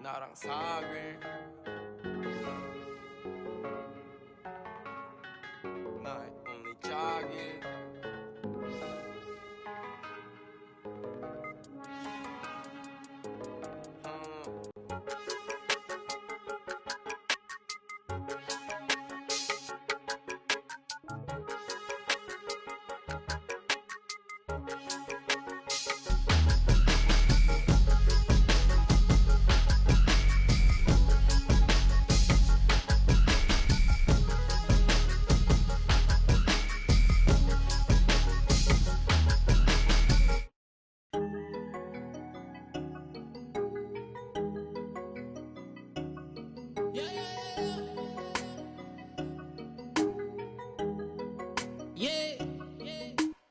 나랑 사귈 Night only jogging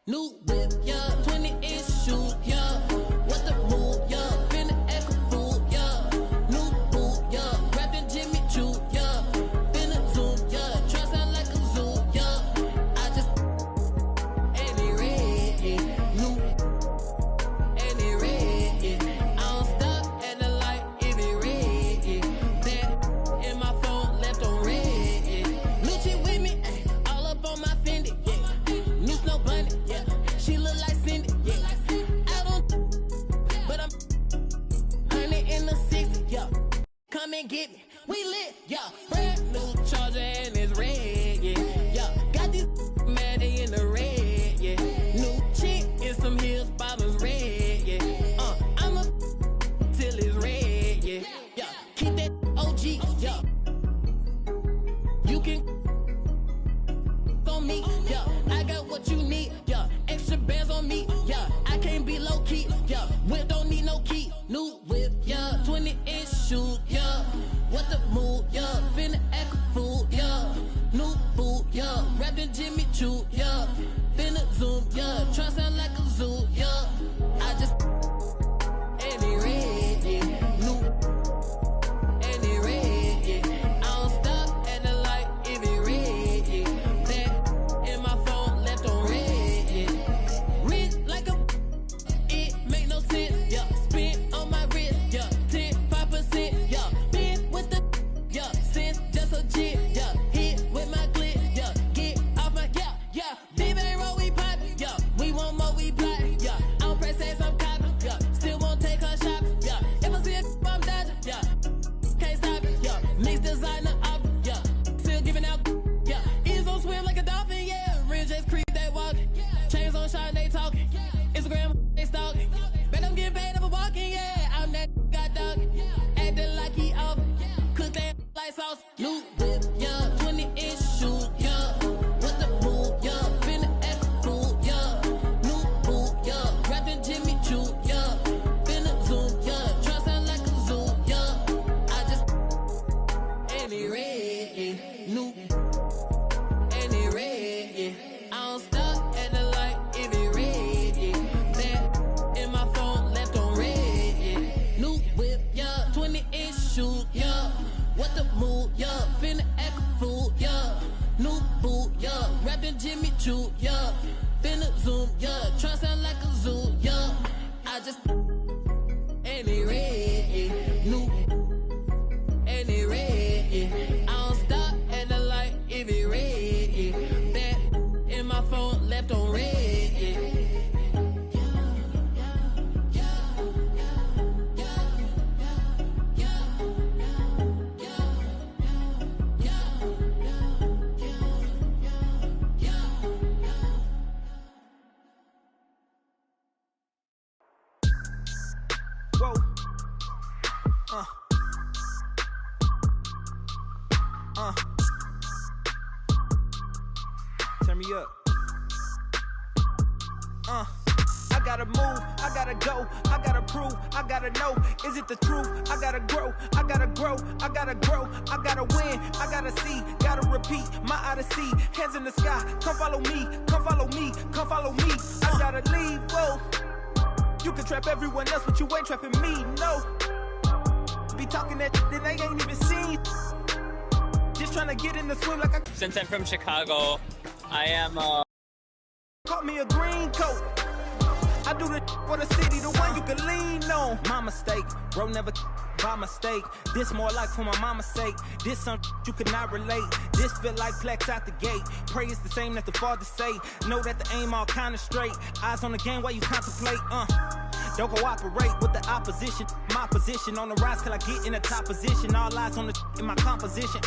New whip, yeah, 20-inch shoes, yeah. What the move, yeah, finna act a fool, yeah. New boot, yeah, rapping Jimmy Choo, yeah. Finna zoom, yeah, try sound like a zoo, yeah. I just and it red, yeah. New and it red, yeah. I don't stop at the light if it red, yeah. That in my phone left on red, yeah. New chick with me, ay, all up on my Fendi, yeah. New snow bunny, yeah. She look like Cindy, yeah. I don't, but I'm 100 in the 60, yeah. Come and get me, we lit, yeah. Brand new charger and it's red, yeah. Yeah, got these mad they in the red, yeah. New chick in some heels, bottoms red, yeah. I'm a till it's red, yeah. Yeah, keep that OG, yeah. You can on me, yeah. I got what you need, yeah. Extra bands on me, yeah. I can't be low key, yeah. Whip don't need no key. New whip, yeah. 20-inch shoes, yeah. What the move, yeah. Finna act a fool, yeah. New boot, yeah. Rapping Jimmy Choo, yeah. Finna zoom, yeah. Try sound like a zoo, yeah. I just and it red, yeah. New and it red, yeah. I don't stop at the light if it red, yeah. That in my phone left on red, yeah. Rich like a it make no sense, yeah. Spin on my wrist, yeah. 5%, yeah. Been with the yeah. Since just a jit, yeah. Hit with my clip, yeah. Get off my yeah. Big bang roll, we poppin', yeah. We want more, we plottin', yeah. I don't press ass, I'm coppin', yeah. Still won't take her shopping, yeah. If I see a I'm dodging, yeah. Can't stop it, yeah. Mix designer up, yeah. Still giving out, yeah. Ears on swim like a dolphin, yeah. Rim just creep, they walking. Chains on shine, they talking. Instagram, they stalking. Bet I'm getting paid, I'm walking, yeah. I'm that got dog, acting like he off. Cook that like sauce. New whip, yeah. 20-inch shoes, yeah. What the move, yeah. Finna act a fool, yeah. New boot, yeah. Rapping Jimmy Choo, yeah. Finna zoom, yeah. Try sound like a zoo, yeah. I just and it red, yeah. New and it red, yeah. I don't stop at the light if it red, yeah. That in my phone left on red, yeah. New whip, yeah. 20-inch shoes, yeah. What the move, yeah. Finna act a fool, yeah. New boot, yeah. Rapping Jimmy Choo, yeah. Finna zoom, yeah. Try sound like a zoo, yeah. I just and it red, yeah. New and it red, yeah. I don't stop at the light if it red, yeah. That in my phone left on red, yeah. Whoa. Turn me up. I gotta move, I gotta go, I gotta prove, I gotta know, is it the truth? I gotta grow, I gotta grow, I gotta grow, I gotta win, I gotta see, gotta repeat, my odyssey, hands in the sky, come follow me, come follow me, come follow me, I gotta leave, whoa. You can trap everyone else, but you ain't trapping me, no. Be talking that they ain't even seen. Just trying to get in the swim like I. Since I'm from Chicago, I am Caught me a green coat. I do the for the city, the one you can lean on. My mistake, bro never by mistake. This more like for my mama's sake. This something you could not relate. This feel like plex out the gate. Pray it's the same that the father say. Know that the aim all kinda straight. Eyes on the game while you contemplate. Don't cooperate with the opposition. My position on the rise till I get in the top position. All eyes on the in my composition.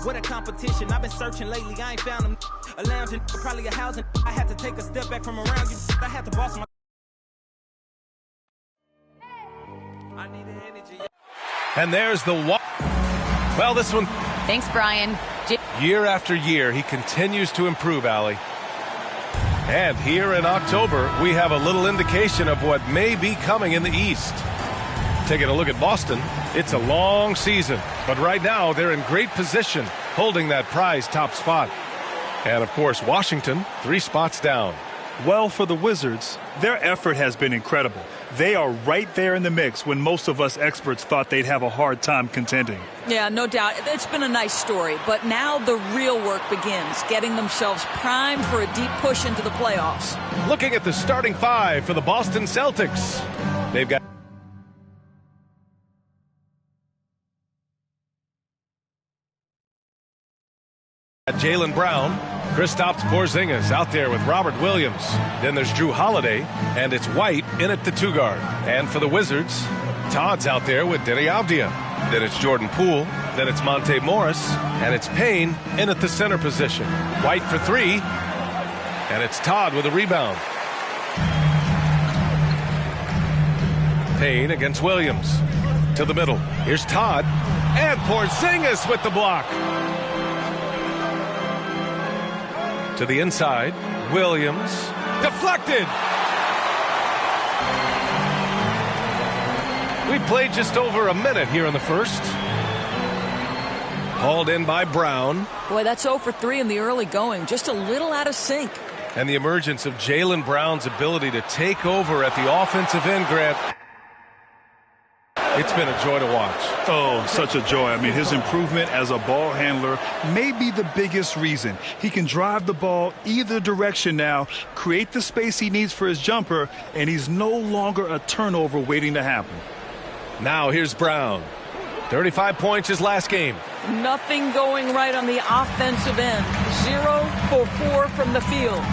What a competition. I've been searching lately. I ain't found them. A lounge and probably a housing. I had to take a step back from around you. I had to boss my. I need the energy. And there's the well, this one. Thanks, Brian. Year after year, he continues to improve, Allie. And here in October, we have a little indication of what may be coming in the East. Taking a look at Boston, it's a long season, but right now they're in great position, holding that prize top spot. And of course, Washington, 3 spots down. Well, for the Wizards, their effort has been incredible. They are right there in the mix when most of us experts thought they'd have a hard time contending. Yeah, no doubt. It's been a nice story, but now the real work begins, getting themselves primed for a deep push into the playoffs. Looking at the starting 5 for the Boston Celtics. They've got Jaylen Brown, Kristaps Porzingis out there with Robert Williams. Then there's Drew Holiday, and it's White in at the 2 guard. And for the Wizards, Todd's out there with Denny Avdia. Then it's Jordan Poole. Then it's Monte Morris, and it's Payne in at the center position. White for 3, and it's Todd with a rebound. Payne against Williams. To the middle. Here's Todd, and Porzingis with the block. To the inside, Williams, deflected. We played just over a minute here in the first. Hauled in by Brown. Boy, that's 0 for 3 in the early going, just a little out of sync. And the emergence of Jaylen Brown's ability to take over at the offensive end, Grant. It's been a joy to watch. Oh, such a joy. I mean, his improvement as a ball handler may be the biggest reason. He can drive the ball either direction now, create the space he needs for his jumper, and he's no longer a turnover waiting to happen. Now here's Brown. 35 points his last game. Nothing going right on the offensive end. 0 for 4 from the field.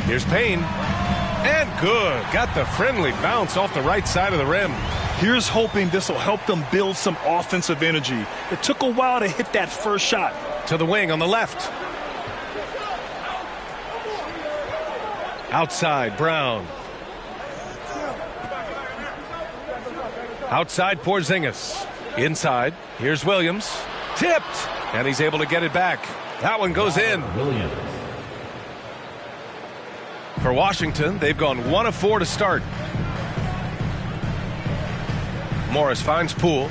Here's Payne. And good. Got the friendly bounce off the right side of the rim. Here's hoping this will help them build some offensive energy. It took a while to hit that first shot. To the wing on the left. Outside, Brown. Outside, Porzingis. Inside, here's Williams. Tipped, and he's able to get it back. That one goes in. Williams. For Washington, they've gone 1 of 4 to start. Morris finds Poole.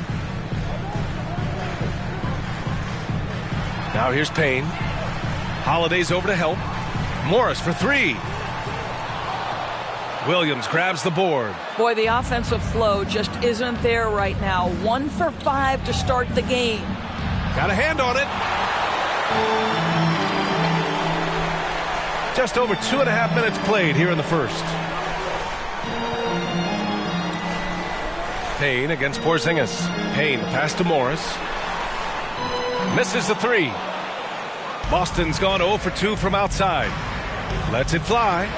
Now here's Payne. Holiday's over to help. Morris for 3. Williams grabs the board. Boy, the offensive flow just isn't there right now. 1 for 5 to start the game. Got a hand on it. Just over 2.5 minutes played here in the first. Payne against Porzingis. Payne, the pass to Morris. Misses the 3. Boston's gone 0 for 2 from outside. Lets it fly.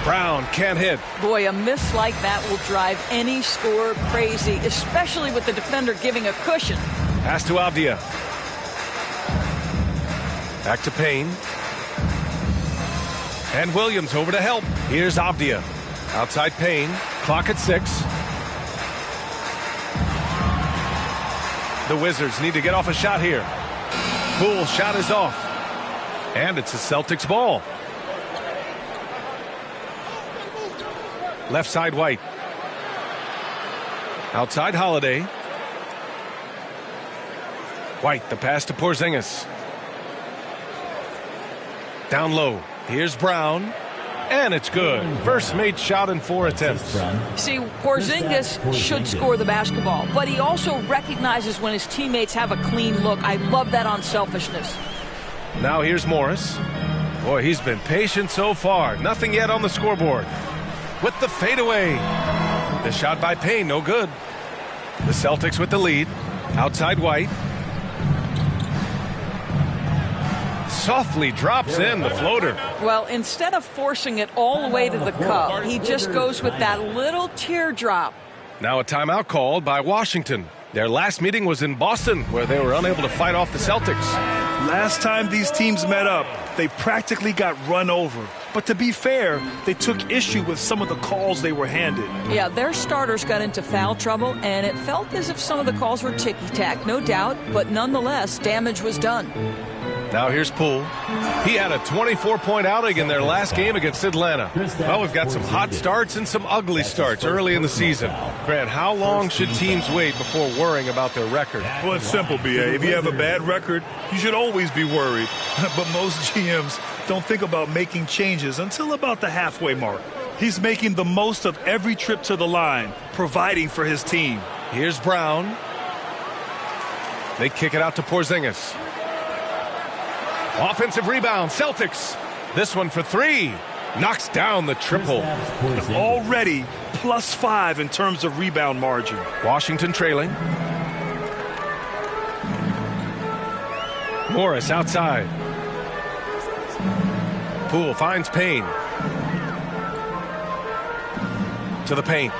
Brown can't hit. Boy, a miss like that will drive any scorer crazy, especially with the defender giving a cushion. Pass to Avdia. Back to Payne. And Williams over to help. Here's Avdia. Outside Payne. Clock at 6. The Wizards need to get off a shot here. Poole's shot is off. And it's a Celtics ball. Left side White. Outside Holiday. White, the pass to Porzingis. Down low. Here's Brown. And it's good. First made shot in 4 attempts. See, Porzingis should score the basketball, but he also recognizes when his teammates have a clean look. I love that unselfishness. Now here's Morris. Boy, he's been patient so far. Nothing yet on the scoreboard. With the fadeaway. The shot by PAYNE, no good. The Celtics with the lead. Outside White. Softly drops in the floater. Well, instead of forcing it all the way to the cup, he just goes with that little teardrop. Now a timeout called by Washington. Their last meeting was in Boston, where they were unable to fight off the Celtics. Last time these teams met up, they practically got run over. But to be fair, they took issue with some of the calls they were handed. Yeah, their starters got into foul trouble, and it felt as if some of the calls were ticky-tack, no doubt, but nonetheless, damage was done. Now here's Poole. He had a 24-point outing in their last game against Atlanta. Well, we've got some hot starts and some ugly starts early in the season. Grant, how long should teams wait before worrying about their record? Well, it's simple, B.A. If you have a bad record, you should always be worried. But most GMs don't think about making changes until about the halfway mark. He's making the most of every trip to the line, providing for his team. Here's Brown. They kick it out to Porzingis. Offensive rebound, Celtics. This one for three. Knocks down the triple. Already +5 in terms of rebound margin. Washington trailing. Morris outside. Poole finds PAYNE. To the paint.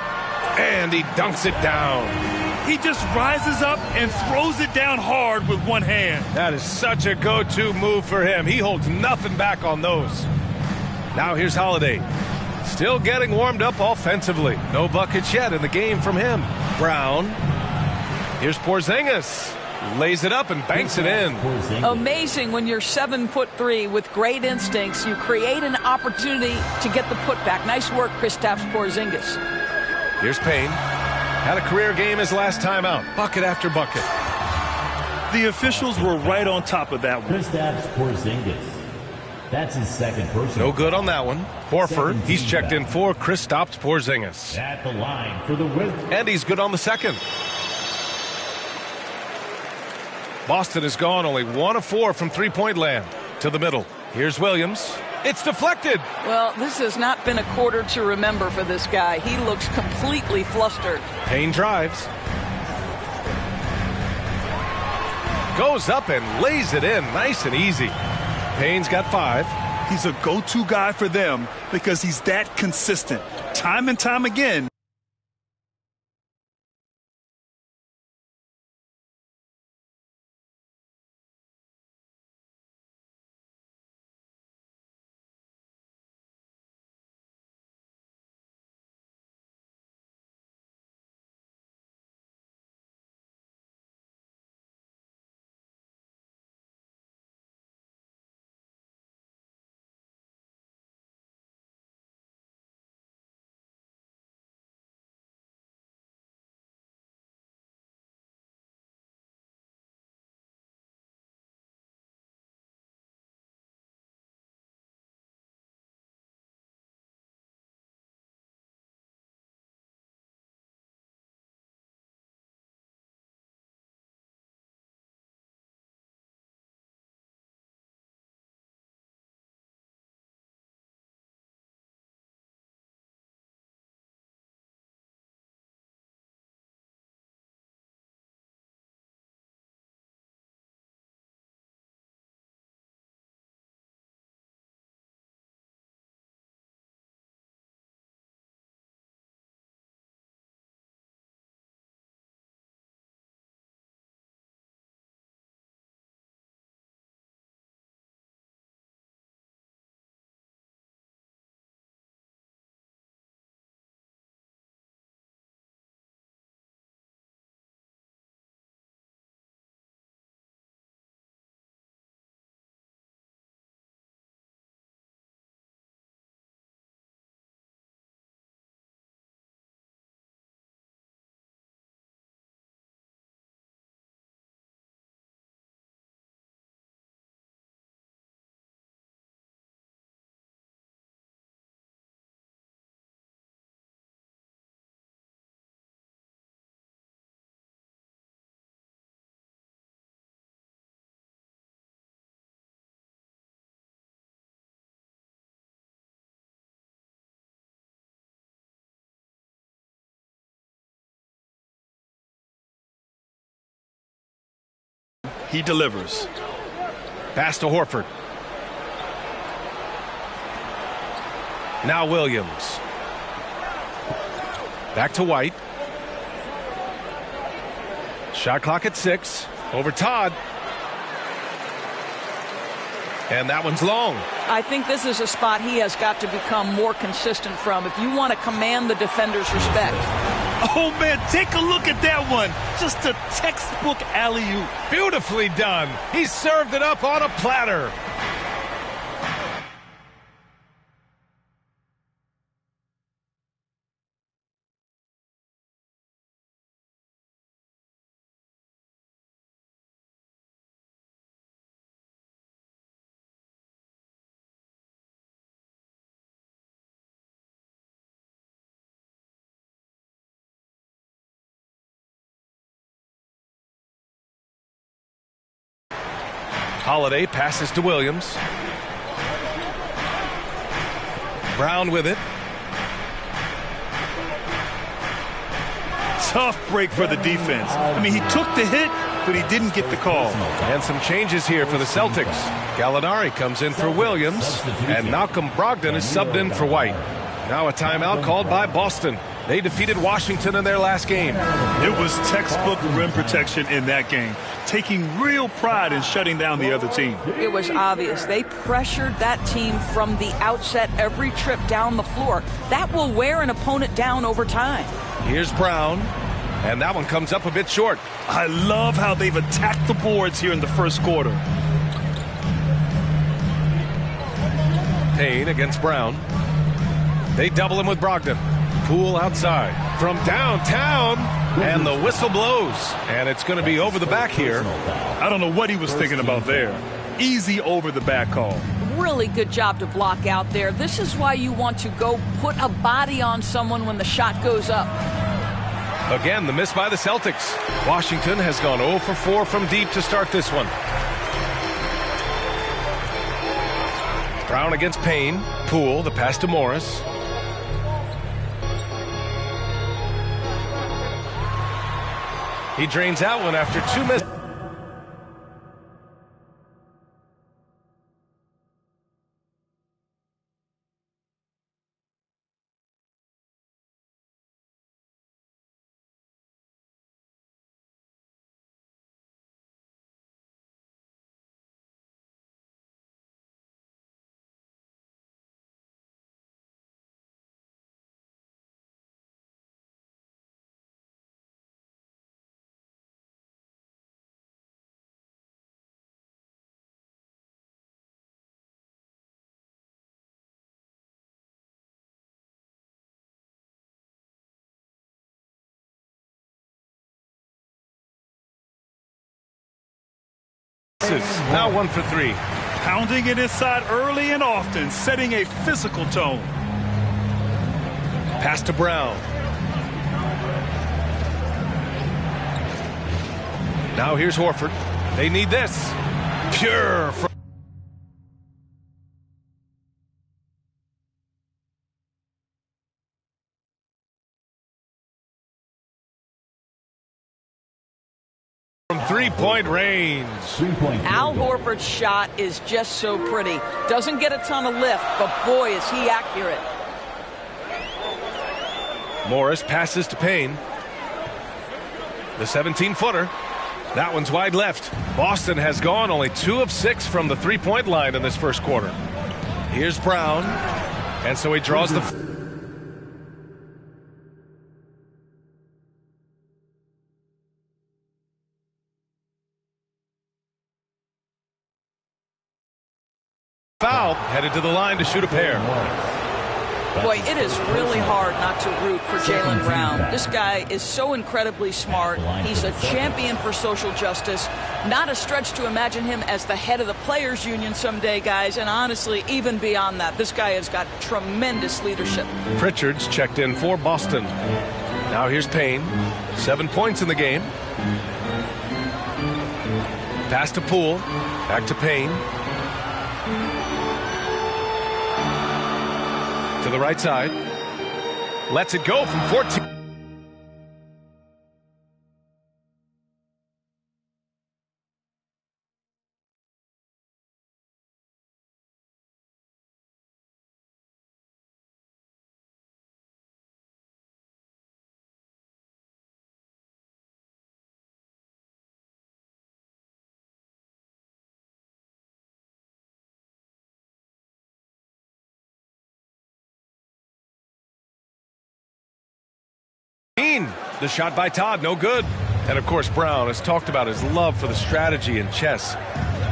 And he dunks it down. He just rises up and throws it down hard with one hand. That is such a go-to move for him. He holds nothing back on those. Now here's Holiday. Still getting warmed up offensively. No buckets yet in the game from him. Brown. Here's Porzingis. Lays it up and banks it in. Amazing when you're 7'3" with great instincts. You create an opportunity to get the putback. Nice work, Kristaps Porzingis. Here's PAYNE. Had a career game his last time out. Bucket after bucket. The officials were right on top of that one. Kristaps Porzingis. That's his second personal. No good on that one. Horford, he's checked in for Kristaps Porzingis. At the line for the Wizards. And he's good on the second. Boston has gone only 1 of 4 from three-point land. To the middle. Here's Williams. It's deflected. Well, this has not been a quarter to remember for this guy. He looks completely flustered. PAYNE drives. Goes up and lays it in nice and easy. PAYNE's got 5. He's a go-to guy for them because he's that consistent. Time and time again. he delivers. Pass to Horford. Now Williams. Back to White. Shot clock at 6. Over Todd. And that one's long. I think this is a spot he has got to become more consistent from if you want to command the defender's respect. Oh, man, take a look at that one. Just a textbook alley-oop. Beautifully done. He served it up on a platter. Holiday passes to Williams. Brown with it. Tough break for the defense. I mean, he took the hit, but he didn't get the call. And some changes here for the Celtics. Gallinari comes in for Williams, and Malcolm Brogdon is subbed in for White. Now a timeout called by Boston. They defeated Washington in their last game. It was textbook rim protection in that game, taking real pride in shutting down the other team. It was obvious. They pressured that team from the outset every trip down the floor. That will wear an opponent down over time. Here's Brown, and that one comes up a bit short. I love how they've attacked the boards here in the first quarter. Payne against Brown. They double him with Brogdon. Poole outside from downtown, and the whistle blows, and it's going to be over the back here. I don't know what he was thinking about there. Easy over the back call. Really good job to block out there. This is why you want to go put a body on someone when the shot goes up. Again, the miss by the Celtics. Washington has gone 0 for 4 from deep to start this one. Brown against Payne. Poole, the pass to Morris. He drains that one after 2 misses. Now 1 for 3. Pounding it inside early and often, setting a physical tone. Pass to Brown. Now here's Horford. They need this. Pure from three-point range. Al Horford's shot is just so pretty. Doesn't get a ton of lift, but boy, is he accurate. Morris passes to Payne. The 17-footer. That one's wide left. Boston has gone only 2 of 6 from the three-point line in this first quarter. Here's Brown. And so he draws the foul, headed to the line to shoot a pair. Boy, it is really hard not to root for Jaylen Brown. This guy is so incredibly smart. He's a champion for social justice. Not a stretch to imagine him as the head of the Players Union someday, guys. And honestly, even beyond that, this guy has got tremendous leadership. Pritchard's checked in for Boston. Now here's Payne. 7 points in the game. Pass to Poole. Back to Payne. To the right side. Lets it go from 14. The shot by Todd, no good. And of course, Brown has talked about his love for the strategy in chess.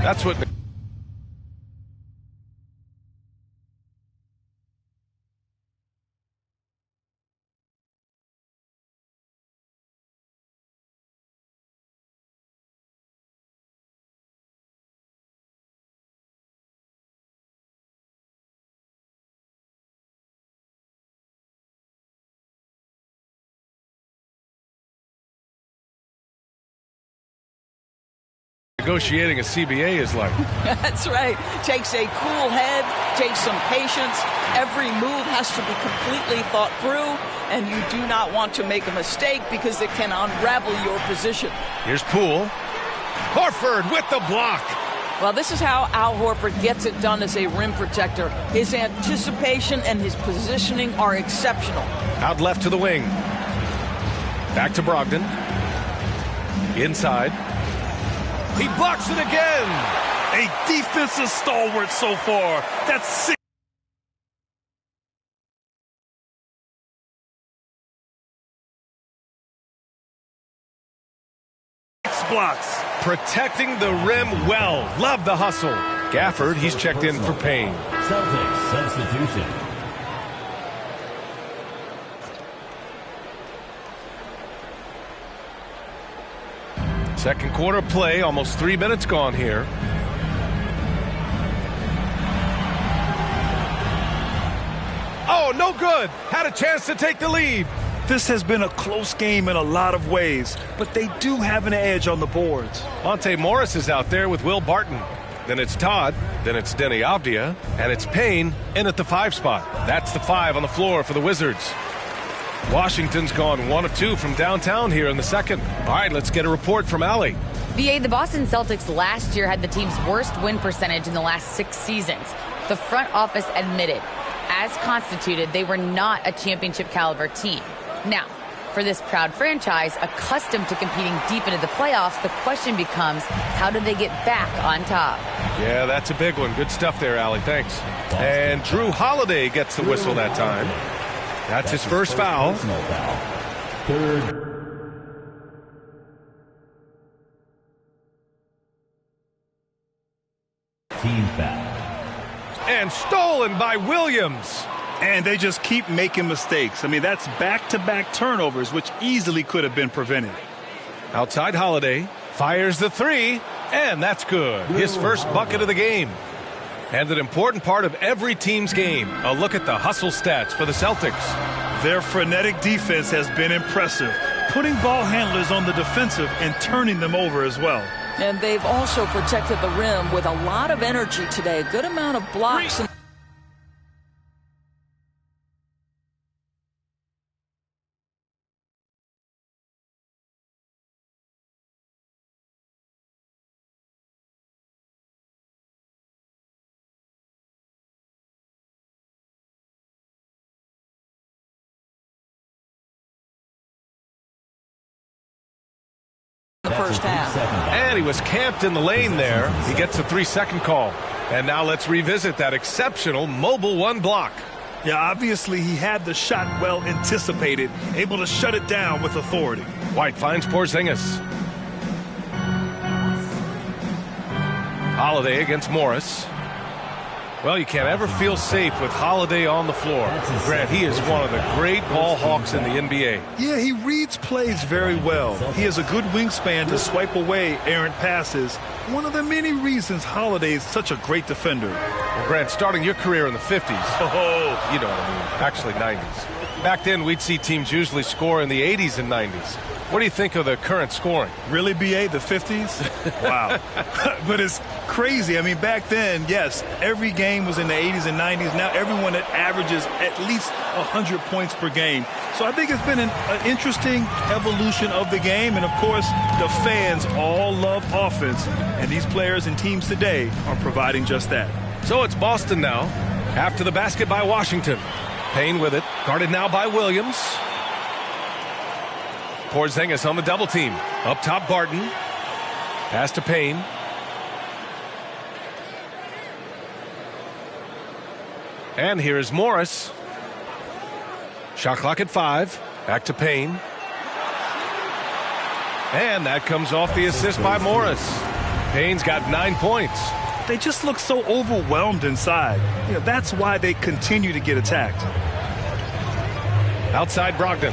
That's what negotiating a CBA is like. That's right. Takes a cool head, takes some patience. Every move has to be completely thought through, and you do not want to make a mistake because it can unravel your position. Here's Poole. Horford with the block. Well, this is how Al Horford gets it done as a rim protector. His anticipation and his positioning are exceptional. Out left to the wing. Back to Brogdon. Inside. He blocks it again. A defensive stalwart so far. That's 6 blocks. Protecting the rim well. Love the hustle. Gafford, he's checked in for Payne. Celtics substitution. Second quarter play, almost 3 minutes gone here. Oh, no good. Had a chance to take the lead. This has been a close game in a lot of ways, but they do have an edge on the boards. Monte Morris is out there with Will Barton. Then it's Todd. Then it's Denny Avdia. And it's Payne in at the 5 spot. That's the 5 on the floor for the Wizards. Washington's gone 1 of 2 from downtown here in the second. All right, let's get a report from Allie. VA, the Boston Celtics last year had the team's worst win percentage in the last 6 seasons. The front office admitted, as constituted, they were not a championship caliber team. Now, for this proud franchise, accustomed to competing deep into the playoffs, the question becomes, how do they get back on top? Yeah, that's a big one. Good stuff there, Allie. Thanks. And Drew Holiday gets the whistle that time. That's his first foul. Third. Team foul. And stolen by Williams. And they just keep making mistakes. I mean, that's back-to-back turnovers, which easily could have been prevented. Outside Holiday. Fires the 3. And that's good. His first bucket of the game. And an important part of every team's game. A look at the hustle stats for the Celtics. Their frenetic defense has been impressive, putting ball handlers on the defensive and turning them over as well. And they've also protected the rim with a lot of energy today. A good amount of blocks. The first half. And he was camped in the lane there. He gets a 3-second call. And now let's revisit that exceptional mobile 1 block. Yeah, obviously he had the shot well anticipated, able to shut it down with authority. White finds Porzingis. Holiday against Morris. Well, you can't ever feel safe with Holiday on the floor. Grant, he is one of the great ball hawks in the NBA. Yeah, he reads plays very well. He has a good wingspan to swipe away errant passes. One of the many reasons Holiday is such a great defender. Well, Grant, starting your career in the 50s. Oh, you know what I mean. Actually, 90s. Back then, we'd see teams usually score in the 80s and 90s. What do you think of the current scoring? Really, B.A., the 50s? Wow. But it's crazy. I mean, back then, yes, every game was in the 80s and 90s. Now everyone that averages at least 100 points per game. So I think it's been an interesting evolution of the game. And, of course, the fans all love offense. And these players and teams today are providing just that. So it's Boston now. After the basket by Washington. Payne with it. Guarded now by Williams. Porzingis on the double team. Up top, Barton. Pass to Payne. And here is Morris. Shot clock at 5. Back to Payne. And that comes off the assist by Morris. Payne's got 9 points. They just look so overwhelmed inside. That's why they continue to get attacked. Outside Brogdon.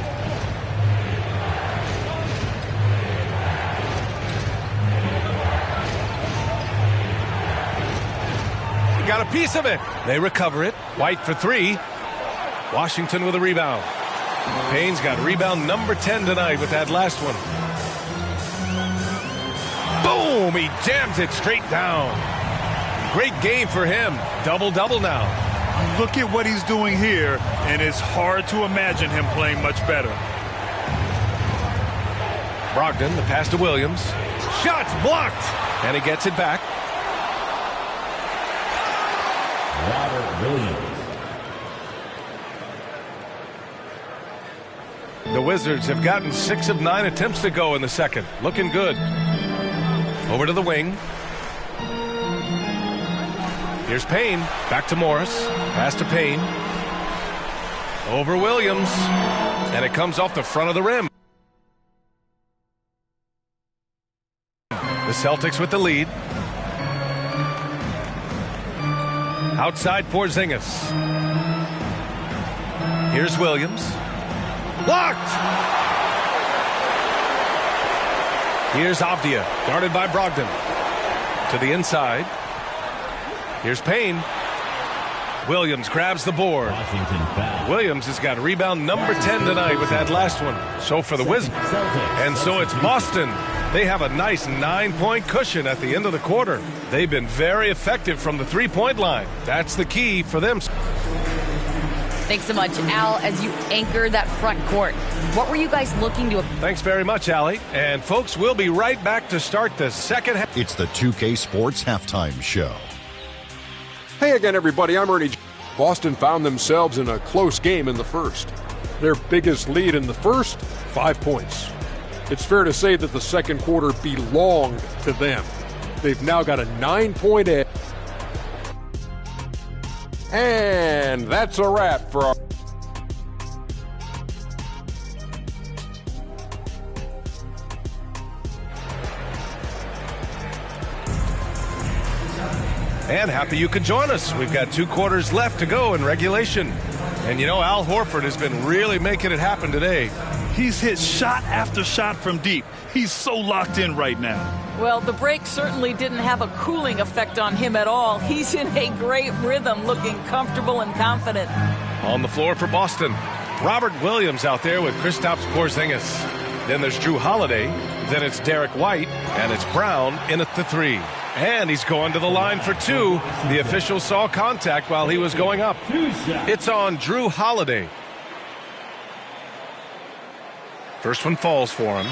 He got a piece of it. They recover it. White for 3. Washington with a rebound. Payne's got rebound number 10 tonight with that last one. Boom! He jams it straight down. Great game for him. Double-double now. Look at what he's doing here, and it's hard to imagine him playing much better. Brogdon, the pass to Williams. Shot's blocked, and he gets it back. Robert Williams. The Wizards have gotten 6 of 9 attempts to go in the second. Looking good. Over to the wing. Here's Payne. Back to Morris. Pass to Payne. Over Williams. And it comes off the front of the rim. The Celtics with the lead. Outside Porzingis. Here's Williams. Blocked! Here's Avdia, guarded by Brogdon. To the inside. Here's Payne. Williams grabs the board. Williams has got rebound number 10 tonight with that last one. So for the Wizards. And so it's Boston. They have a nice 9-point cushion at the end of the quarter. They've been very effective from the three-point line. That's the key for them. Thanks so much, Al, as you anchor that front court. What were you guys looking to... Thanks very much, Allie. And folks, we'll be right back to start the second half. It's the 2K Sports Halftime Show. Hey again, everybody. I'm Ernie. Boston found themselves in a close game in the first. Their biggest lead in the first, 5 points. It's fair to say that the second quarter belonged to them. They've now got a 9-point edge. And that's a wrap for our... And happy you could join us. We've got 2 quarters left to go in regulation. And you know, Al Horford has been really making it happen today. He's hit shot after shot from deep. He's so locked in right now. Well, the break certainly didn't have a cooling effect on him at all. He's in a great rhythm, looking comfortable and confident. On the floor for Boston, Robert Williams out there with Kristaps Porzingis. Then there's Drew Holiday. Then it's Derek White. And it's Brown in at the 3. And he's going to the line for 2. The official saw contact while he was going up. It's on Drew Holiday. First one falls for him.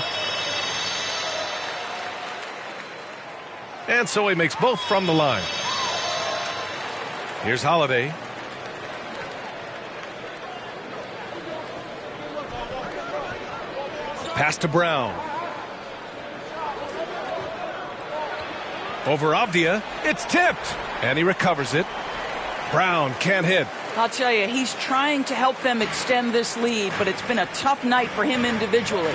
And so he makes both from the line. Here's Holiday. Pass to Brown. Over Avdia. It's tipped. And he recovers it. Brown can't hit. I'll tell you, he's trying to help them extend this lead, but it's been a tough night for him individually.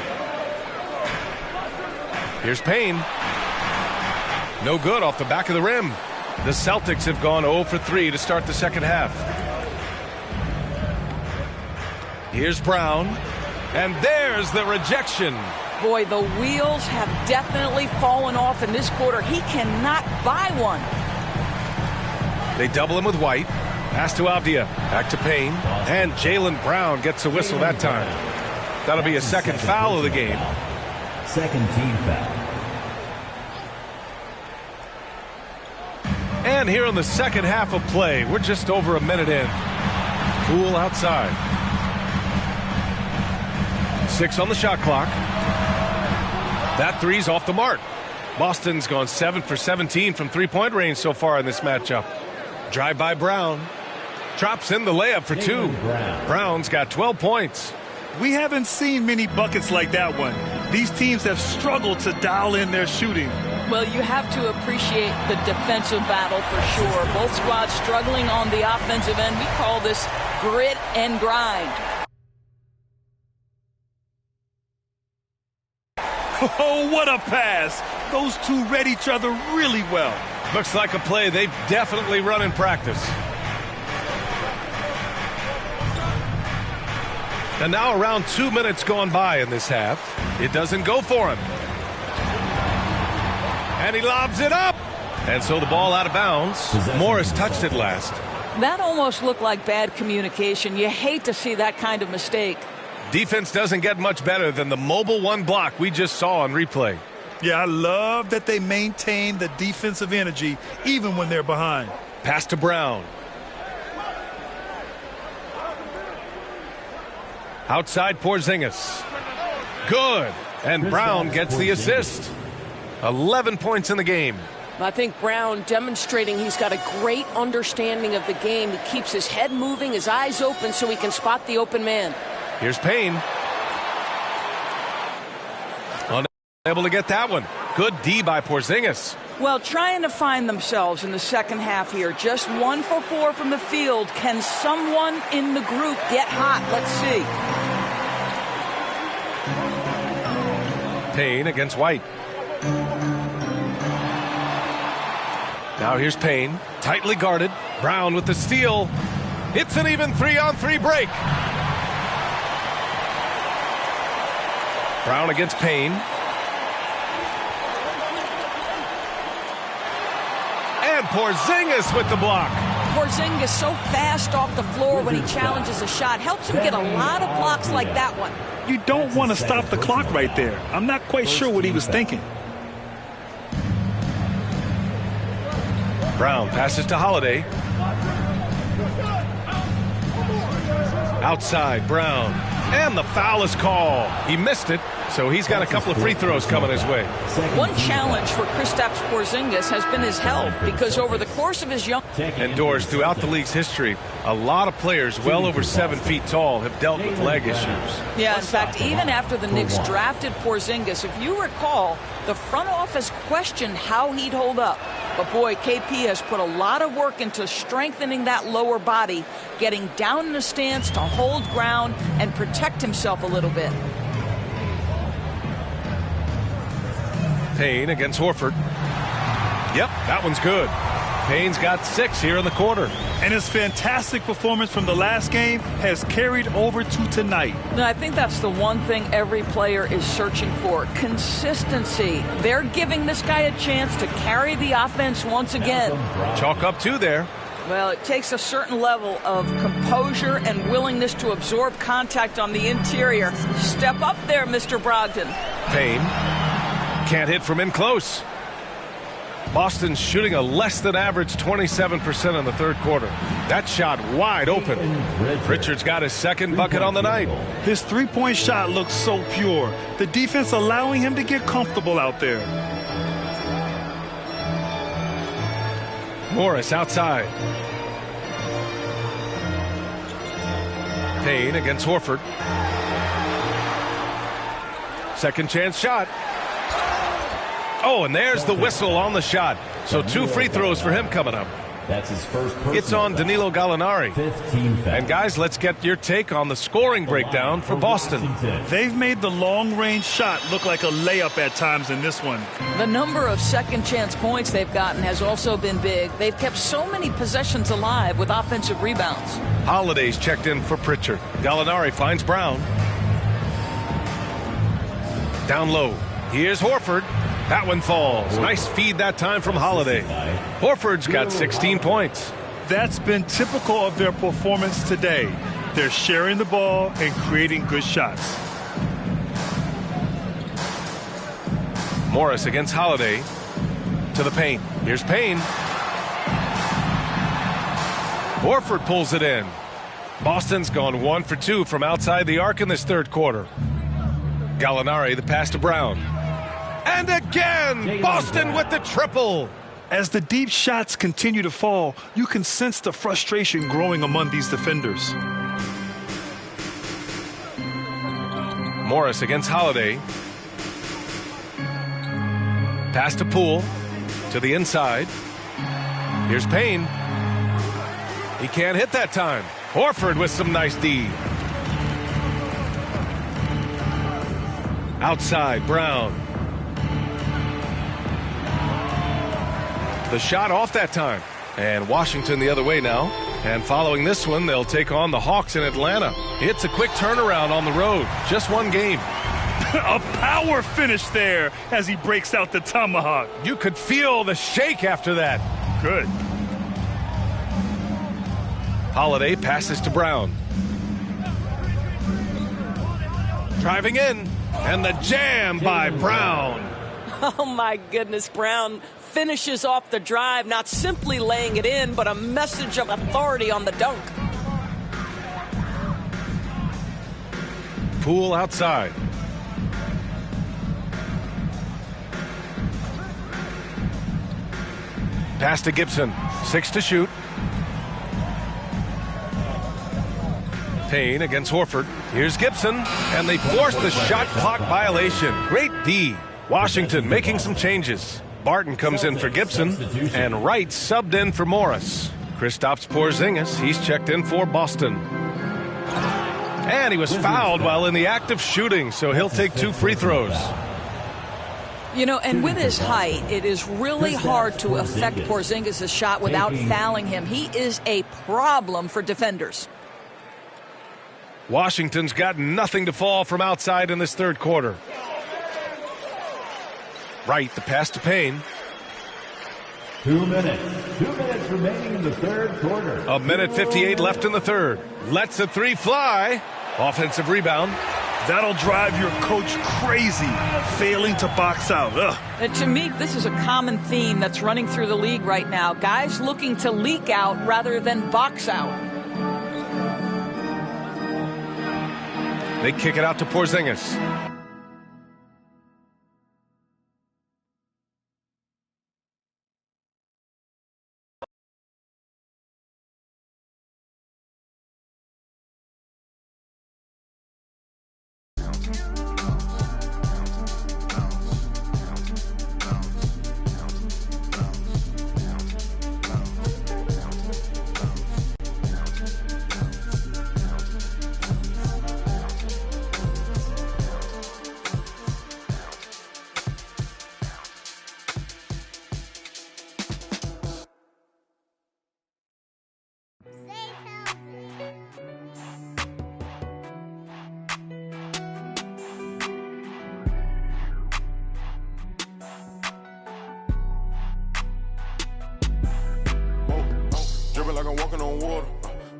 Here's Payne. No good off the back of the rim. The Celtics have gone 0 for 3 to start the second half. Here's Brown. And there's the rejection. Boy, the wheels have definitely fallen off in this quarter. He cannot buy one. They double him with White. Pass to Avdia. Back to Payne. And Jaylen Brown gets a whistle that time. That'll be a second foul of the game. Second team foul. And here in the second half of play, we're just over a minute in. Cool outside. 6 on the shot clock. That three's off the mark. Boston's gone 7 for 17 from three-point range so far in this matchup. Drive by Brown. Drops in the layup for 2. Brown's got 12 points. We haven't seen many buckets like that one. These teams have struggled to dial in their shooting. Well, you have to appreciate the defensive battle for sure. Both squads struggling on the offensive end. We call this grit and grind. Oh, what a pass. Those two read each other really well. Looks like a play they've definitely run in practice. And now around 2 minutes gone by in this half. It doesn't go for him. And he lobs it up. And so the ball out of bounds. Morris touched it last. That almost looked like bad communication. You hate to see that kind of mistake. Defense doesn't get much better than the mobile one block we just saw on replay. Yeah, I love that they maintain the defensive energy even when they're behind. Pass to Brown. Outside Porzingis. Good. And Brown gets the assist. 11 points in the game. I think Brown demonstrating he's got a great understanding of the game. He keeps his head moving, his eyes open so he can spot the open man. Here's Payne. Unable to get that one. Good D by Porzingis. Well, trying to find themselves in the second half here. Just 1 for 4 from the field. Can someone in the group get hot? Let's see. Payne against White. Now here's Payne. Tightly guarded. Brown with the steal. It's an even 3-on-3 break. Brown against Payne. And Porzingis with the block. Porzingis so fast off the floor when he challenges a shot. Helps him get a lot of blocks like that one. You don't want to stop the clock right there. I'm not quite sure what he was thinking. Brown passes to Holiday. Outside, Brown. And the foul is called. He missed it, so he's got a couple of free throws coming his way. One challenge for Kristaps Porzingis has been his health, because over the course of his young... Indoors, throughout the league's history, a lot of players well over 7 feet tall have dealt with leg issues. Yeah, in fact, even after the Knicks drafted Porzingis, if you recall, the front office questioned how he'd hold up. But boy, KP has put a lot of work into strengthening that lower body, getting down in a stance to hold ground and protect himself a little bit. Payne against Horford. Yep, that one's good. Payne's got 6 here in the quarter. And his fantastic performance from the last game has carried over to tonight. No, I think that's the one thing every player is searching for. Consistency. They're giving this guy a chance to carry the offense once again. Chalk up 2 there. Well, it takes a certain level of composure and willingness to absorb contact on the interior. Step up there, Mr. Brogdon. Payne can't hit from in close. Boston's shooting a less than average 27% in the third quarter. That shot wide open. Richards got his second bucket on the night. His three-point shot looks so pure. The defense allowing him to get comfortable out there. Morris outside. Payne against Horford. Second chance shot. Oh, and there's the whistle on the shot. So 2 free throws for him coming up. That's his first. It's on Danilo Gallinari. 15 fouls. And guys, let's get your take on the scoring breakdown for Boston. They've made the long-range shot look like a layup at times in this one. The number of second chance points they've gotten has also been big. They've kept so many possessions alive with offensive rebounds. Holiday's checked in for Pritchard. Gallinari finds Brown. Down low. Here's Horford. That one falls. Nice feed that time from Holiday. Horford's got 16 points. That's been typical of their performance today. They're sharing the ball and creating good shots. Morris against Holiday. To the paint. Here's Payne. Horford pulls it in. Boston's gone 1 for 2 from outside the arc in this third quarter. Gallinari, the pass to Brown. And again, Boston with the triple. As the deep shots continue to fall, you can sense the frustration growing among these defenders. Morris against Holiday. Pass to Poole. To the inside. Here's Payne. He can't hit that time. Horford with some nice D. Outside, Brown. The shot off that time. And Washington the other way now. And following this one, they'll take on the Hawks in Atlanta. It's a quick turnaround on the road. Just one game. A power finish there as he breaks out the tomahawk. You could feel the shake after that. Good. Holiday passes to Brown. Driving in. And the jam by Brown. Oh, my goodness. Brown finishes off the drive, not simply laying it in, but a message of authority on the dunk. Poole outside. Pass to Gibson. 6 to shoot. Payne against Horford. Here's Gibson, and they force the shot clock violation. Great D. Washington making some changes. Barton comes in for Gibson, and Wright subbed in for Morris. Kristaps Porzingis, he's checked in for Boston. And he was fouled while in the act of shooting, so he'll take 2 free throws. You know, and with his height, it is really hard to affect Porzingis' shot without fouling him. He is a problem for defenders. Washington's got nothing to fall from outside in this third quarter. Wright, the pass to Payne. 2 minutes. 2 minutes remaining in the third quarter. 1:58 left in the third. Lets a 3 fly. Offensive rebound. That'll drive your coach crazy, failing to box out. Ugh. And to me, this is a common theme that's running through the league right now. Guys looking to leak out rather than box out. They kick it out to Porzingis. Dripping like I'm walking on water.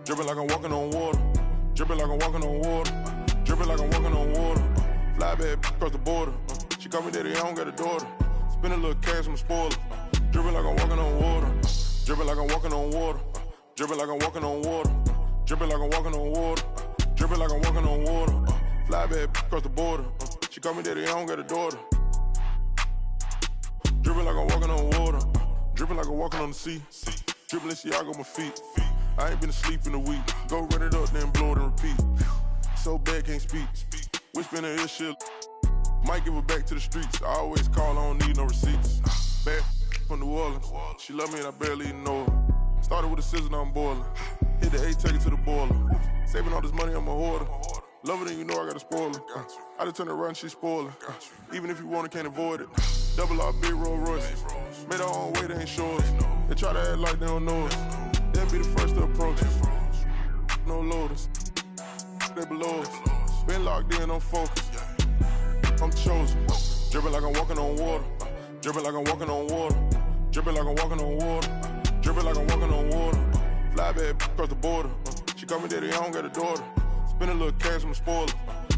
Dripping like I'm walking on water. Dripping like I'm walking on water. Dripping like I'm walking on water. Fly back across the border. She call me daddy, I don't got a daughter. Spend a little cash, I'm a spoiler. Dripping like I'm walking on water. Dripping like I'm walking on water. Dripping like I'm walking on water. Dripping like I'm walking on water. Dripping like I'm walking on water. Fly back across the border. She call me daddy, I don't got a daughter. Dripping like I'm walking on water. Dripping like I'm walking on the sea. Dripping Balenciaga on my feet. I ain't been asleep in a week. Go run it up, then blow it and repeat. So bad, can't speak. Whispering in her shit. Might give her back to the streets. I always call, I don't need no receipts. Bad from New Orleans. She love me and I barely even know her. Started with a scissor, now I'm boiling. Hit the A, take it to the boiler. Saving all this money, I'm a hoarder. Love it and you know I got a spoiler. I just turn it around, she spoiler. Even if you want it, can't avoid it. Double R, big Rolls Royce. Made our own way, they ain't sure. They try to act like they don't know us. They'll be the first to approach us. No loaders. They below us. Been locked in, I'm focused. I'm chosen. Dripping like I'm walking on water. Dripping like I'm walking on water. Dripping like I'm walking on water. Dripping like I'm walking on water. Fly back across the border. She call me daddy, I don't got a daughter. Spend a little cash, I'm a spoiler.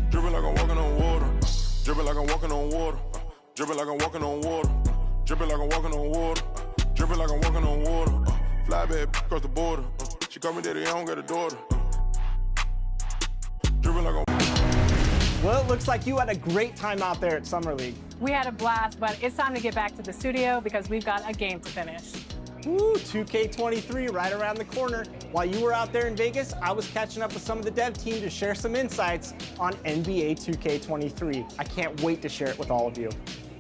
Dripping like I'm walking on water. Dripping like I'm walking on water. Dripping like I'm walking on water. Dripping like I'm walking on water. Dripping like I'm walking on water. Fly back across the border. She call me daddy, I don't got a daughter. Dripping like I'm... Well, it looks like you had a great time out there at Summer League. We had a blast, but it's time to get back to the studio because we've got a game to finish. Woo, 2K23 right around the corner. While you were out there in Vegas, I was catching up with some of the dev team to share some insights on NBA 2K23. I can't wait to share it with all of you.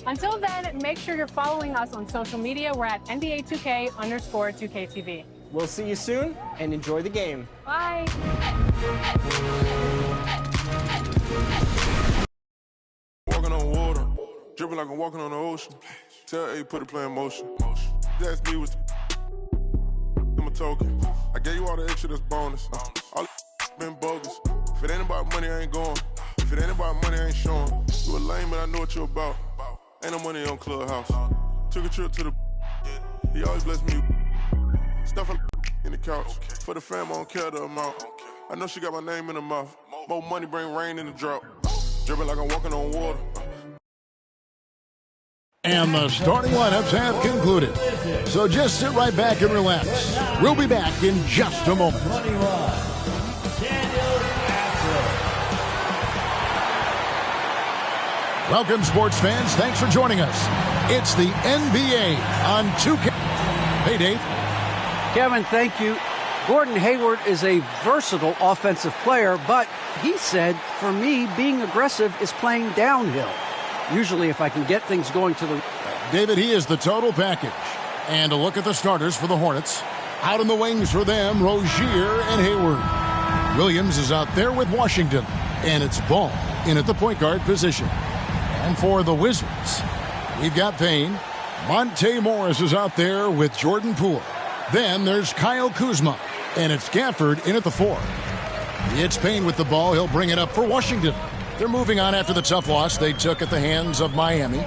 Until then, make sure you're following us on social media. We're at NBA2K_2KTV. We'll see you soon, and enjoy the game. Bye. Walking on water, dripping like I'm walking on the ocean. Tell A, put a play in motion. asked me was my token. I gave you all the extra that's bonus. All been bogus. If it ain't about money, I ain't going. If it ain't about money, I ain't showing. You a lame, but I know what you're about. Ain't no money on Clubhouse. Took a trip to the. He always bless me. Stuff in the couch. For the fam, I don't care the amount. I know she got my name in her mouth. More money bring rain in the drought. Dripping like I'm walking on water. And the starting lineups have concluded. So just sit right back and relax. We'll be back in just a moment. Welcome, sports fans. Thanks for joining us. It's the NBA on 2K. Hey, Dave. Kevin, thank you. Gordon Hayward is a versatile offensive player, but he said, for me, being aggressive is playing downhill. Usually, if I can get things going to the... David, he is the total package. And a look at the starters for the Hornets. Out in the wings for them, Rozier and Hayward. Williams is out there with Washington. And it's Ball in at the point guard position. And for the Wizards, we've got Payne. Monte Morris is out there with Jordan Poole. Then there's Kyle Kuzma. And it's Gafford in at the 4. It's Payne with the ball. He'll bring it up for Washington. They're moving on after the tough loss they took at the hands of Miami.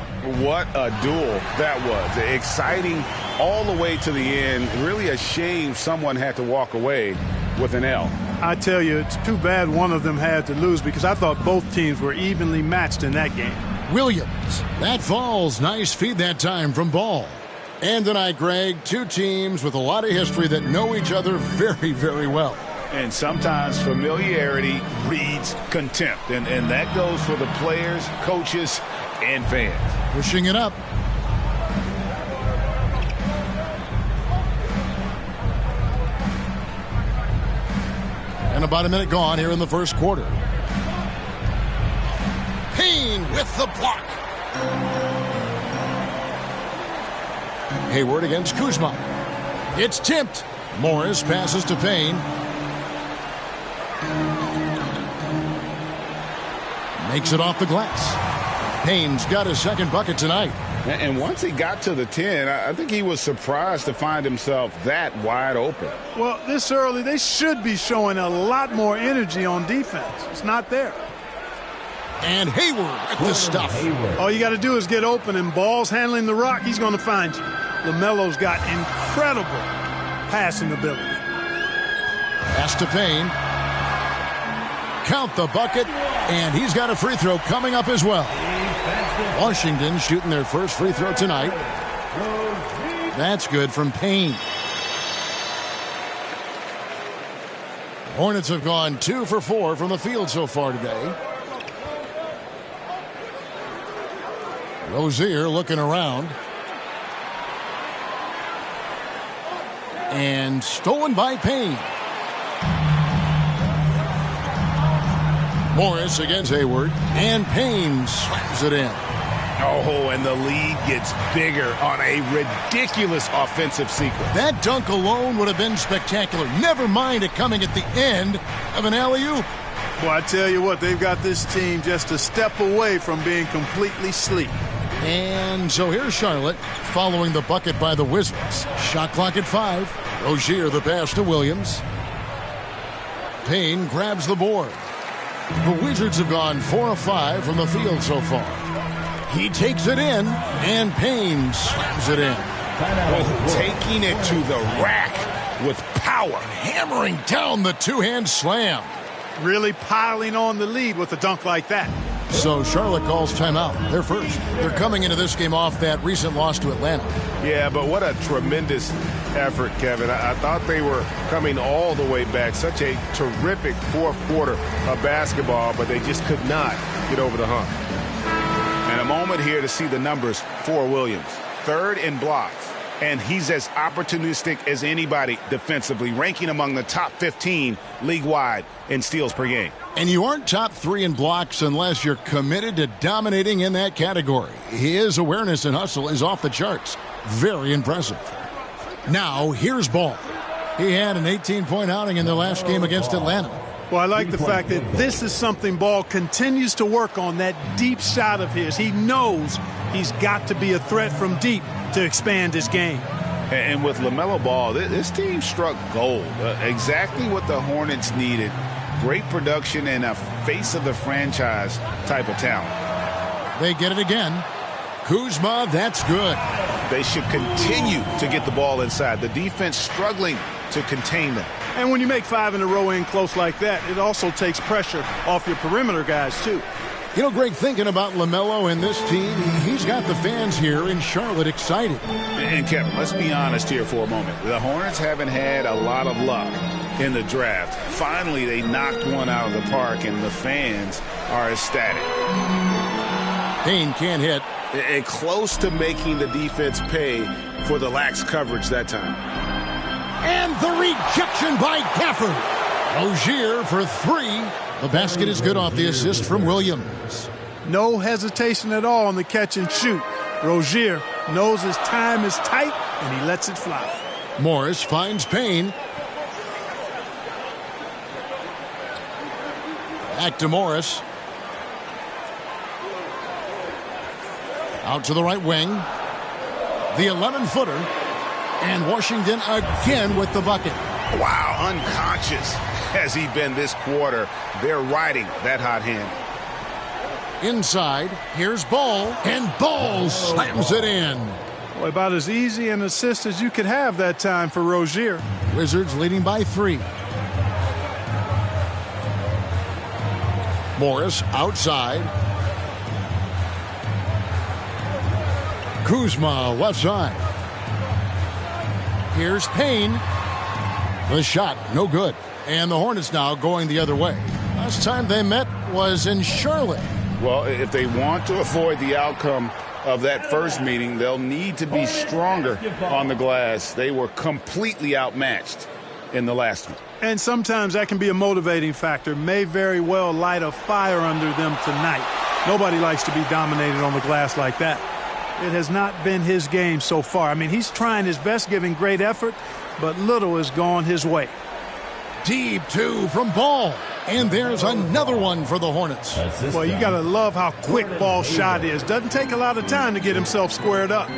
What a duel that was. Exciting all the way to the end. Really a shame someone had to walk away with an L. I tell you, it's too bad one of them had to lose because I thought both teams were evenly matched in that game. Williams. That falls. Nice feed that time from Ball. And tonight, Greg, two teams with a lot of history that know each other very, very well. And sometimes familiarity breeds contempt. And that goes for the players, coaches, and fans. Pushing it up. And about a minute gone here in the first quarter. Payne with the block. Hayward against Kuzma. It's tipped. Morris passes to Payne. Makes it off the glass. Payne's got his second bucket tonight. And once he got to the 10, I think he was surprised to find himself that wide open. Well, this early, they should be showing a lot more energy on defense. It's not there. And Hayward with the stuff. All you got to do is get open, and Ball's handling the rock. He's going to find you. LaMelo's got incredible passing ability. Pass to Payne. Count the bucket, and he's got a free throw coming up as well. Washington shooting their first free throw tonight. That's good from Payne. Hornets have gone 2 for 4 from the field so far today. Rozier looking around. And stolen by Payne. Morris against Hayward. And Payne slams it in. Oh, and the lead gets bigger on a ridiculous offensive sequence. That dunk alone would have been spectacular. Never mind it coming at the end of an alley-oop. Well, I tell you what, they've got this team just a step away from being completely asleep. And so here's Charlotte following the bucket by the Wizards. Shot clock at 5. Rozier the pass to Williams. Payne grabs the board. The Wizards have gone 4 of 5 from the field so far. He takes it in, and Payne slams it in. Oh, taking it to the rack with power. Hammering down the two-hand slam. Really piling on the lead with a dunk like that. So Charlotte calls timeout. They're first. They're coming into this game off that recent loss to Atlanta. Yeah, but what a tremendous effort, Kevin. I thought they were coming all the way back. Such a terrific fourth quarter of basketball, but they just could not get over the hump. And a moment here to see the numbers for Williams. 3rd in blocks. And he's as opportunistic as anybody defensively, ranking among the top 15 league-wide in steals per game. And you aren't top 3 in blocks unless you're committed to dominating in that category. His awareness and hustle is off the charts. Very impressive. Now, here's Ball. He had an 18-point outing in their last game against Atlanta. Well, I like the fact that this is something Ball continues to work on, that deep shot of his. He knows he's got to be a threat from deep to expand his game. And with LaMelo Ball, this team struck gold. Exactly what the Hornets needed. Great production and a face of the franchise type of talent. They get it again. Kuzma, that's good. They should continue to get the ball inside. The defense struggling to contain them. And when you make 5 in a row in close like that, it also takes pressure off your perimeter guys, too. You know, Greg, thinking about LaMelo and this team, he's got the fans here in Charlotte excited. And Kevin, let's be honest here for a moment. The Hornets haven't had a lot of luck in the draft. Finally, they knocked one out of the park, and the fans are ecstatic. Payne can't hit. And close to making the defense pay for the lax coverage that time. And the rejection by Gafford. Rozier for 3. The basket is good off the assist from Williams. No hesitation at all on the catch and shoot. Rozier knows his time is tight, and he lets it fly. Morris finds Payne. Back to Morris. Out to the right wing. The 11-footer. And Washington again with the bucket. Wow, unconscious has he been this quarter. They're riding that hot hand. Inside, here's Ball, and Ball slams it in. Well, about as easy an assist as you could have that time for Rozier. Wizards leading by 3. Morris outside. Kuzma left side. Here's Payne. The shot, no good. And the Hornets now going the other way. Last time they met was in Charlotte. Well, if they want to avoid the outcome of that first meeting, they'll need to be stronger on the glass. They were completely outmatched in the last one. And sometimes that can be a motivating factor. May very well light a fire under them tonight. Nobody likes to be dominated on the glass like that. It has not been his game so far. I mean, he's trying his best, giving great effort, but little has gone his way. Deep 2 from Ball. And there's another one for the Hornets. Well, you got to love how quick Ball's shot is. Doesn't take a lot of time to get himself squared up.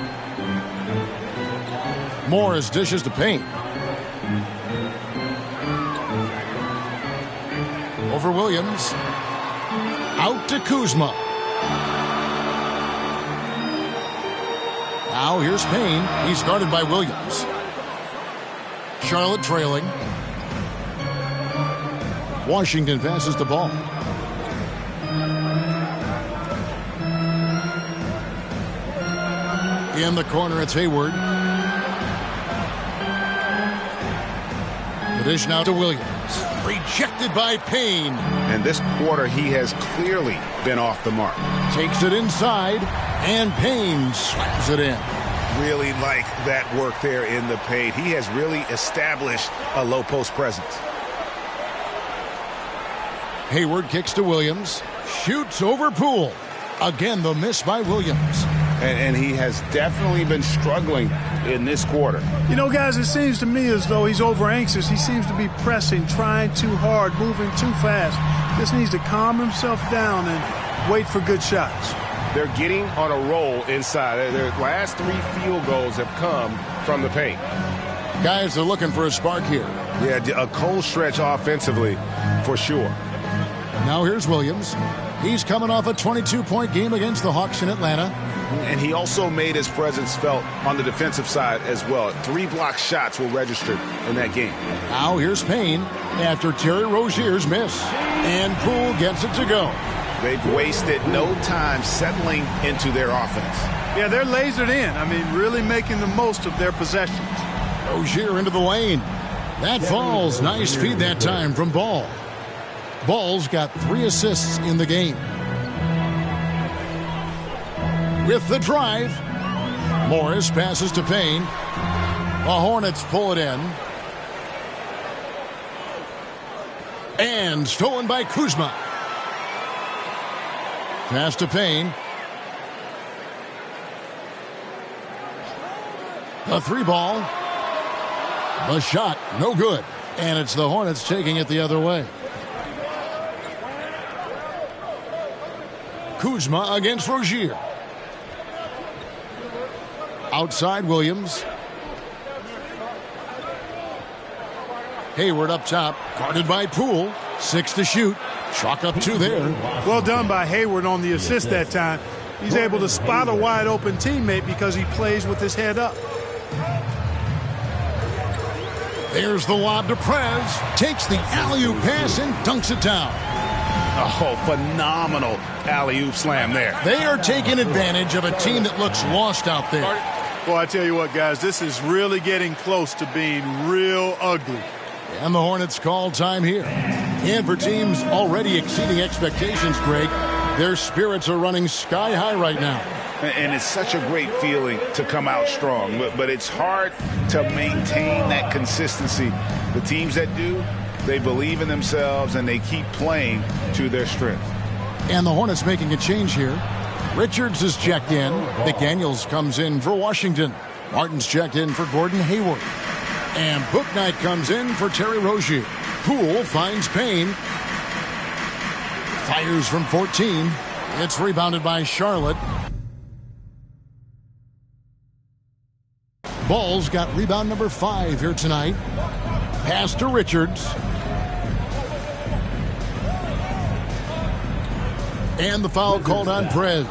Morris dishes to Payne. Over Williams. Out to Kuzma. Now here's Payne. He's guarded by Williams. Charlotte trailing. Washington passes the ball. In the corner, it's Hayward. The dish now to Williams. Rejected by Payne. And this quarter, he has clearly been off the mark. Takes it inside, and Payne slams it in. Really like that work there in the paint. He has really established a low post presence. Hayward kicks to Williams. Shoots over Poole. Again, the miss by Williams. And he has definitely been struggling in this quarter. You know, guys, it seems to me as though he's over anxious. He seems to be pressing, trying too hard, moving too fast. Just needs to calm himself down and wait for good shots. They're getting on a roll inside. Their last 3 field goals have come from the paint. Guys are looking for a spark here. Yeah, a cold stretch offensively for sure. Now here's Williams. He's coming off a 22-point game against the Hawks in Atlanta. And he also made his presence felt on the defensive side as well. 3 block shots were registered in that game. Now here's Payne after Terry Rozier's miss. And Poole gets it to go. They've wasted no time settling into their offense. Yeah, they're lasered in. I mean, really making the most of their possessions. Rozier into the lane. That falls. Nice feed that time from Ball. Ball's got 3 assists in the game. With the drive, Morris passes to Payne. The Hornets pull it in. And stolen by Kuzma. Pass to Payne. The 3-ball. The shot, no good. And it's the Hornets taking it the other way. Kuzma against Rozier. Outside Williams. Hayward up top, guarded by Poole. 6 to shoot. Chalk up 2 there. Well done by Hayward on the assist that time. He's able to spot a wide open teammate because he plays with his head up. There's the lob to Prez. Takes the alley-oop pass and dunks it down. Oh, phenomenal alley-oop slam there. They are taking advantage of a team that looks lost out there. Well, I tell you what, guys, this is really getting close to being real ugly. And the Hornets call time here. And for teams already exceeding expectations, Greg, their spirits are running sky high right now. And it's such a great feeling to come out strong, but it's hard to maintain that consistency. The teams that do, they believe in themselves and they keep playing to their strength. And the Hornets making a change here. Richards is checked in. McDaniels comes in for Washington. Martin's checked in for Gordon Hayward. And Bouknight comes in for Terry Rozier. Poole finds Payne. Fires from 14. It's rebounded by Charlotte. Ball's got rebound number 5 here tonight. Pass to Richards. And the foul called on Prez.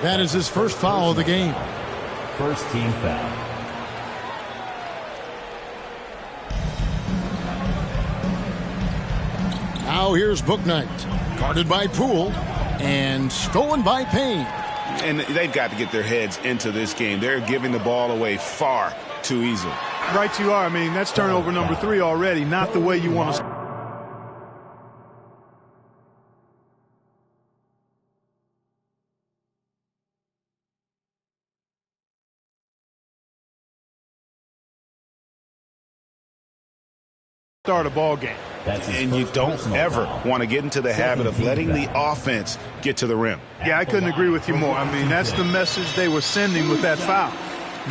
That is his first foul of the game. First team foul. Now here's Bouknight. Guarded by Poole. And stolen by Payne. And they've got to get their heads into this game. They're giving the ball away far too easily. Right you are. I mean, that's turnover number 3 already. Not the way you want to start a ball game. And you don't ever want to get into the habit of letting the offense get to the rim. Yeah, I couldn't agree with you more. I mean, that's the message they were sending with that foul.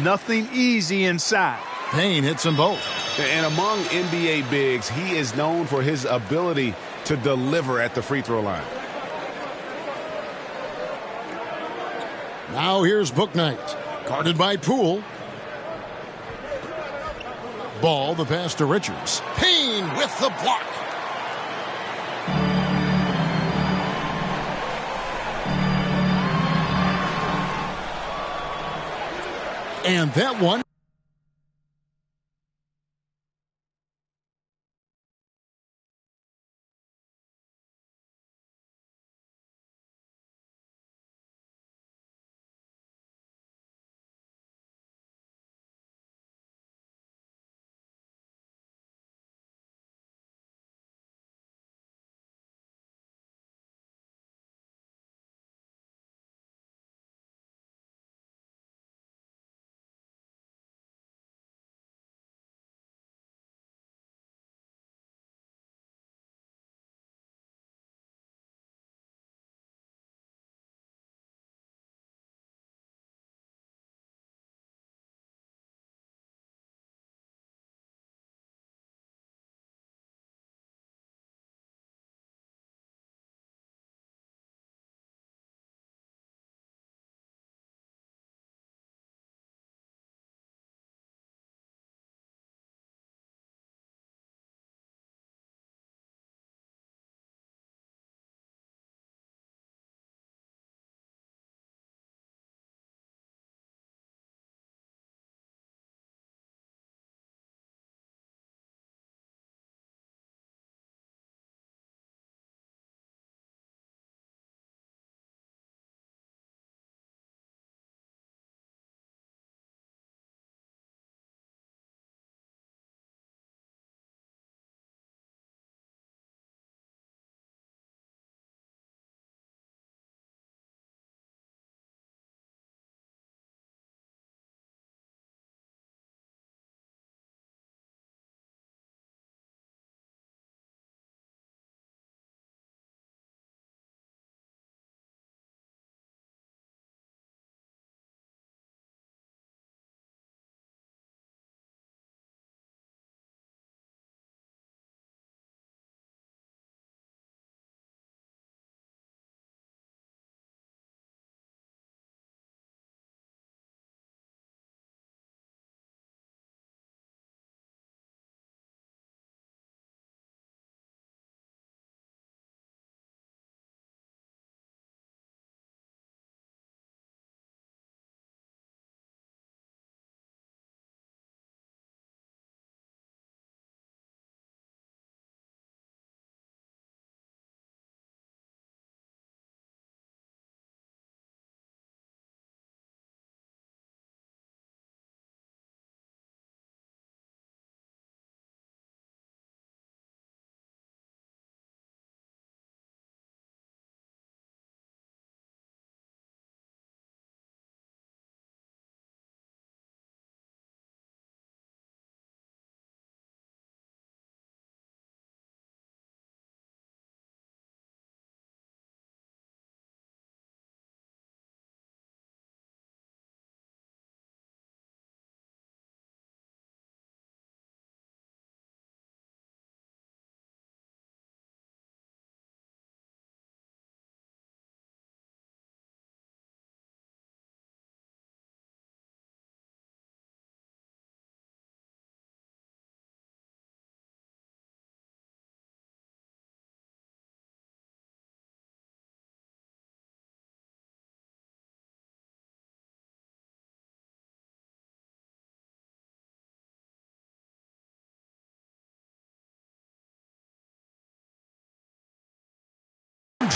Nothing easy inside. Payne hits them both. And among NBA bigs, he is known for his ability to deliver at the free throw line. Now here's Bouknight. Guarded by Poole. Ball, the pass to Richards. Payne with the block. And that one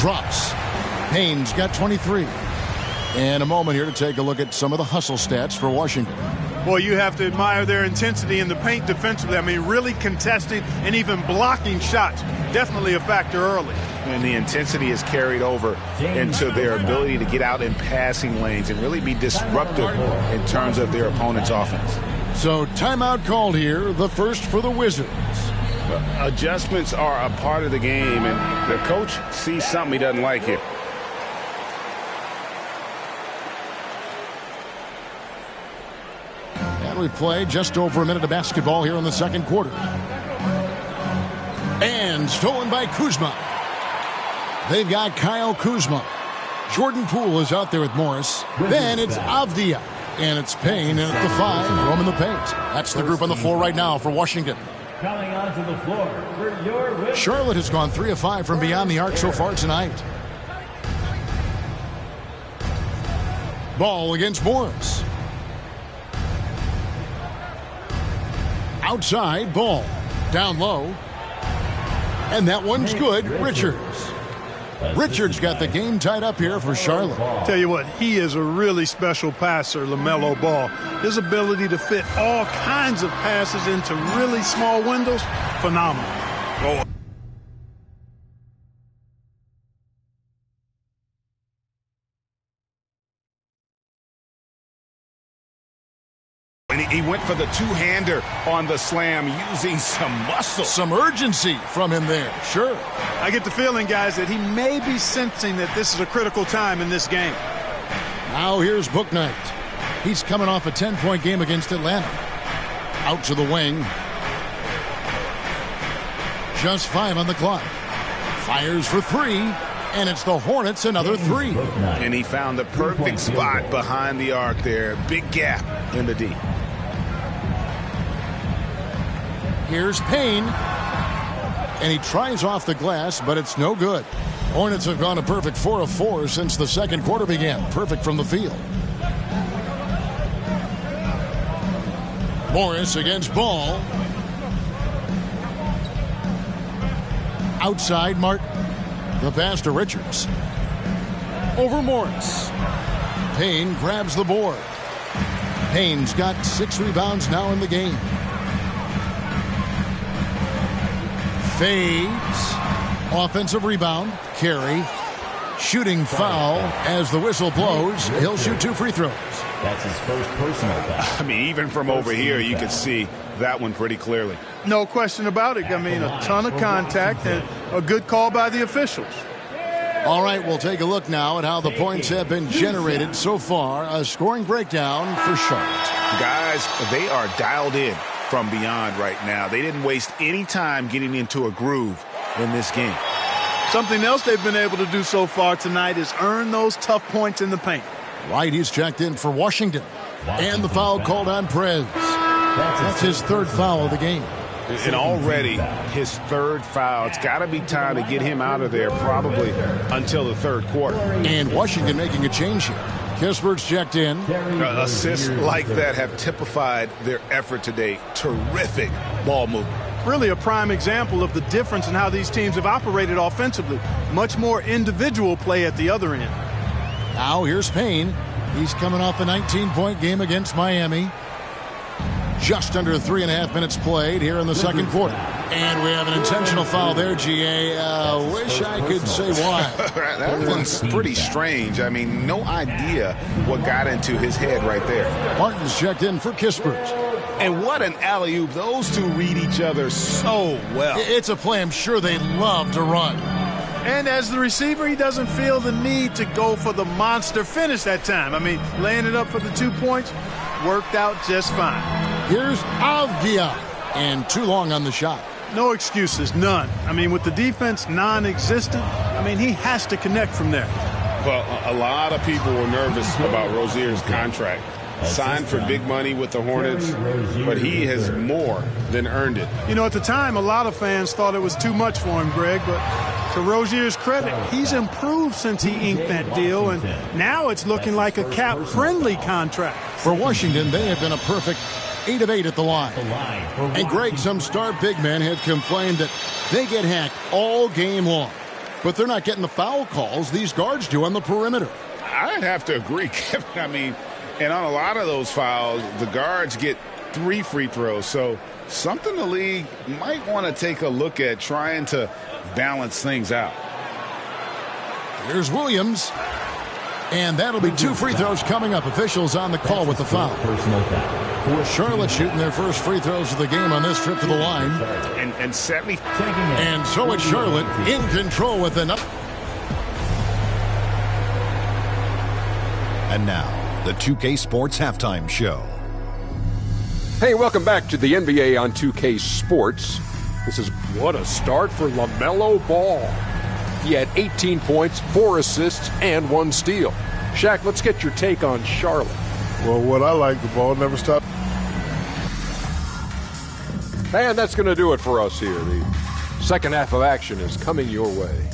drops. Payne's got 23. And a moment here to take a look at some of the hustle stats for Washington. Well, you have to admire their intensity in the paint defensively. I mean, really contesting and even blocking shots. Definitely a factor early. And the intensity is carried over into their ability to get out in passing lanes and really be disruptive in terms of their opponent's offense. So timeout called here, the first for the Wizards. Adjustments are a part of the game, and the coach sees something he doesn't like here. And we play just over a minute of basketball here in the second quarter. And stolen by Kuzma. They've got Kyle Kuzma. Jordan Poole is out there with Morris. Then it's Avdia. And it's Payne in at the 5, roaming the paint. That's the group on the floor right now for Washington. Coming onto the floor for your win. Charlotte has gone 3 of 5 from beyond the arc so far tonight. Ball against Morris. Outside, ball. Down low. And that one's good. Richards. Richards got the game tied up here for Charlotte. Tell you what, he is a really special passer, LaMelo Ball. His ability to fit all kinds of passes into really small windows, phenomenal. Oh. And he went for the two-hander on the slam using some muscle. Some urgency from him there, sure. I get the feeling, guys, that he may be sensing that this is a critical time in this game. Now here's Bouknight. He's coming off a 10-point game against Atlanta. Out to the wing. Just 5 on the clock. Fires for 3. And it's the Hornets, another 3. And he found the perfect spot behind the arc there. Big gap in the D. Here's Payne. And he tries off the glass, but it's no good. Hornets have gone a perfect 4 of 4 since the second quarter began. Perfect from the field. Morris against Ball. Outside, Martin. The pass to Richards. Over Morris. Payne grabs the board. Payne's got 6 rebounds now in the game. Fades. Offensive rebound. Carry. Shooting foul as the whistle blows. He'll shoot 2 free throws. That's his first personal foul. I mean, even from over here, you could see that one pretty clearly. No question about it. I mean, a ton of contact and a good call by the officials. All right, we'll take a look now at how the points have been generated so far. A scoring breakdown for Charlotte. Guys, they are dialed in from beyond right now. They didn't waste any time getting into a groove in this game. Something else they've been able to do so far tonight is earn those tough points in the paint. White, he's checked in for Washington. And the foul called on Perez. That's his 3rd foul of the game. And already his 3rd foul. It's got to be time to get him out of there probably until the 3rd quarter. And Washington making a change here. Kispert's checked in. Assists like that have typified their effort today. Terrific ball movement. Really a prime example of the difference in how these teams have operated offensively. Much more individual play at the other end. Now here's Payne. He's coming off a 19-point game against Miami. Just under 3.5 minutes played here in the second quarter. And we have an intentional foul there, GA. Wish I could say why. That one's pretty strange. I mean, no idea what got into his head right there. Martin's checked in for Kispert. And what an alley-oop. Those two read each other so well. It's a play I'm sure they love to run. And as the receiver, he doesn't feel the need to go for the monster finish that time. I mean, laying it up for the 2 points worked out just fine. Here's Avdia. And too long on the shot. No excuses, none. I mean, with the defense non-existent, I mean, he has to connect from there. Well, a lot of people were nervous about Rozier's contract. Signed for big money with the Hornets, but he has more than earned it. You know, at the time, a lot of fans thought it was too much for him, Greg, but to Rozier's credit, he's improved since he inked that deal, and now it's looking like a cap-friendly contract. For Washington, they have been a perfect 8 of 8 at the line. And Greg, some star big men have complained that they get hacked all game long. but they're not getting the foul calls these guards do on the perimeter. I'd have to agree, Kevin. I mean, and on a lot of those fouls, the guards get 3 free throws. So something the league might want to take a look at, trying to balance things out. Here's Williams. And that'll be 2 free throws coming up. Officials on the call with the foul. Charlotte shooting their first free throws of the game on this trip to the line. And certainly. And so it's Charlotte in control with enough. And now, the 2K Sports Halftime Show. Hey, welcome back to the NBA on 2K Sports. What a start for LaMelo Ball. He had 18 points, 4 assists, and 1 steal. Shaq, let's get your take on Charlotte. Well, what I like, the ball never stopped. And that's going to do it for us here. The second half of action is coming your way.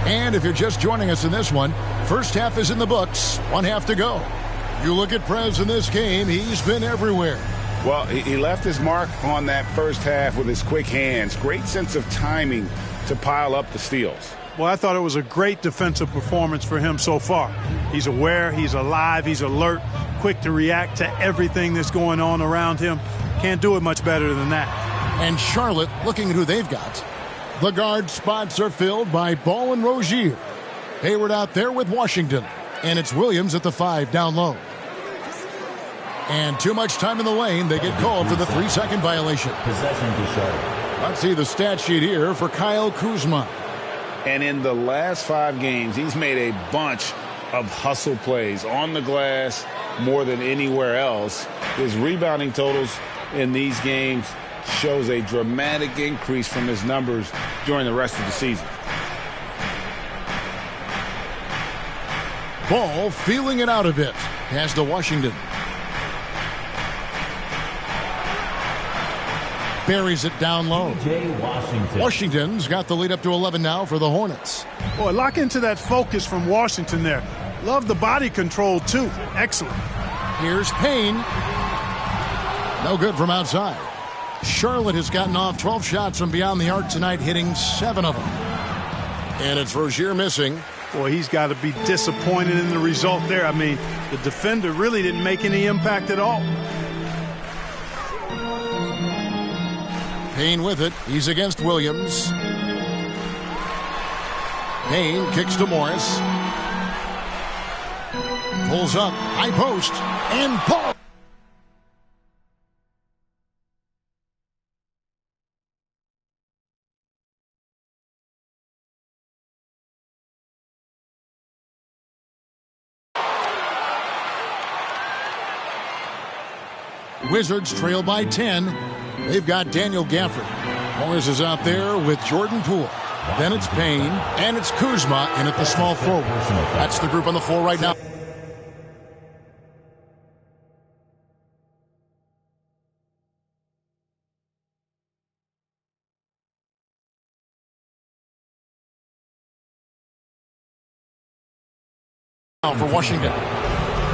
And if you're just joining us in this one, first half is in the books, 1 half to go. You look at Prez in this game, he's been everywhere. Well, he left his mark on that first half with his quick hands. Great sense of timing to pile up the steals. Well, I thought it was a great defensive performance for him so far. He's aware, he's alive, he's alert, quick to react to everything that's going on around him. Can't do it much better than that. And Charlotte, looking at who they've got. The guard spots are filled by Ball and Rozier. Hayward out there with Washington. And it's Williams at the 5 down low. And too much time in the lane. They get called for the 3-second violation. Possession to Charlotte. Let's see the stat sheet here for Kyle Kuzma. And in the last 5 games, he's made a bunch of hustle plays on the glass more than anywhere else. His rebounding totals in these games shows a dramatic increase from his numbers during the rest of the season. Ball feeling it out a bit. Pass to Washington. Buries it down low. Washington's got the lead up to 11 now for the Hornets. Boy, lock into that focus from Washington there. Love the body control, too. Excellent. Here's Payne. No good from outside. Charlotte has gotten off 12 shots from beyond the arc tonight, hitting 7 of them. And it's Rozier missing. Boy, he's got to be disappointed in the result there. I mean, the defender really didn't make any impact at all. Payne with it. He's against Williams. Payne kicks to Morris. Pulls up. High post. And Paul. Wizards trail by 10. They've got Daniel Gafford. Morris is out there with Jordan Poole. Then it's Payne, and it's Kuzma in at the small forward. That's the group on the floor right now. For Washington.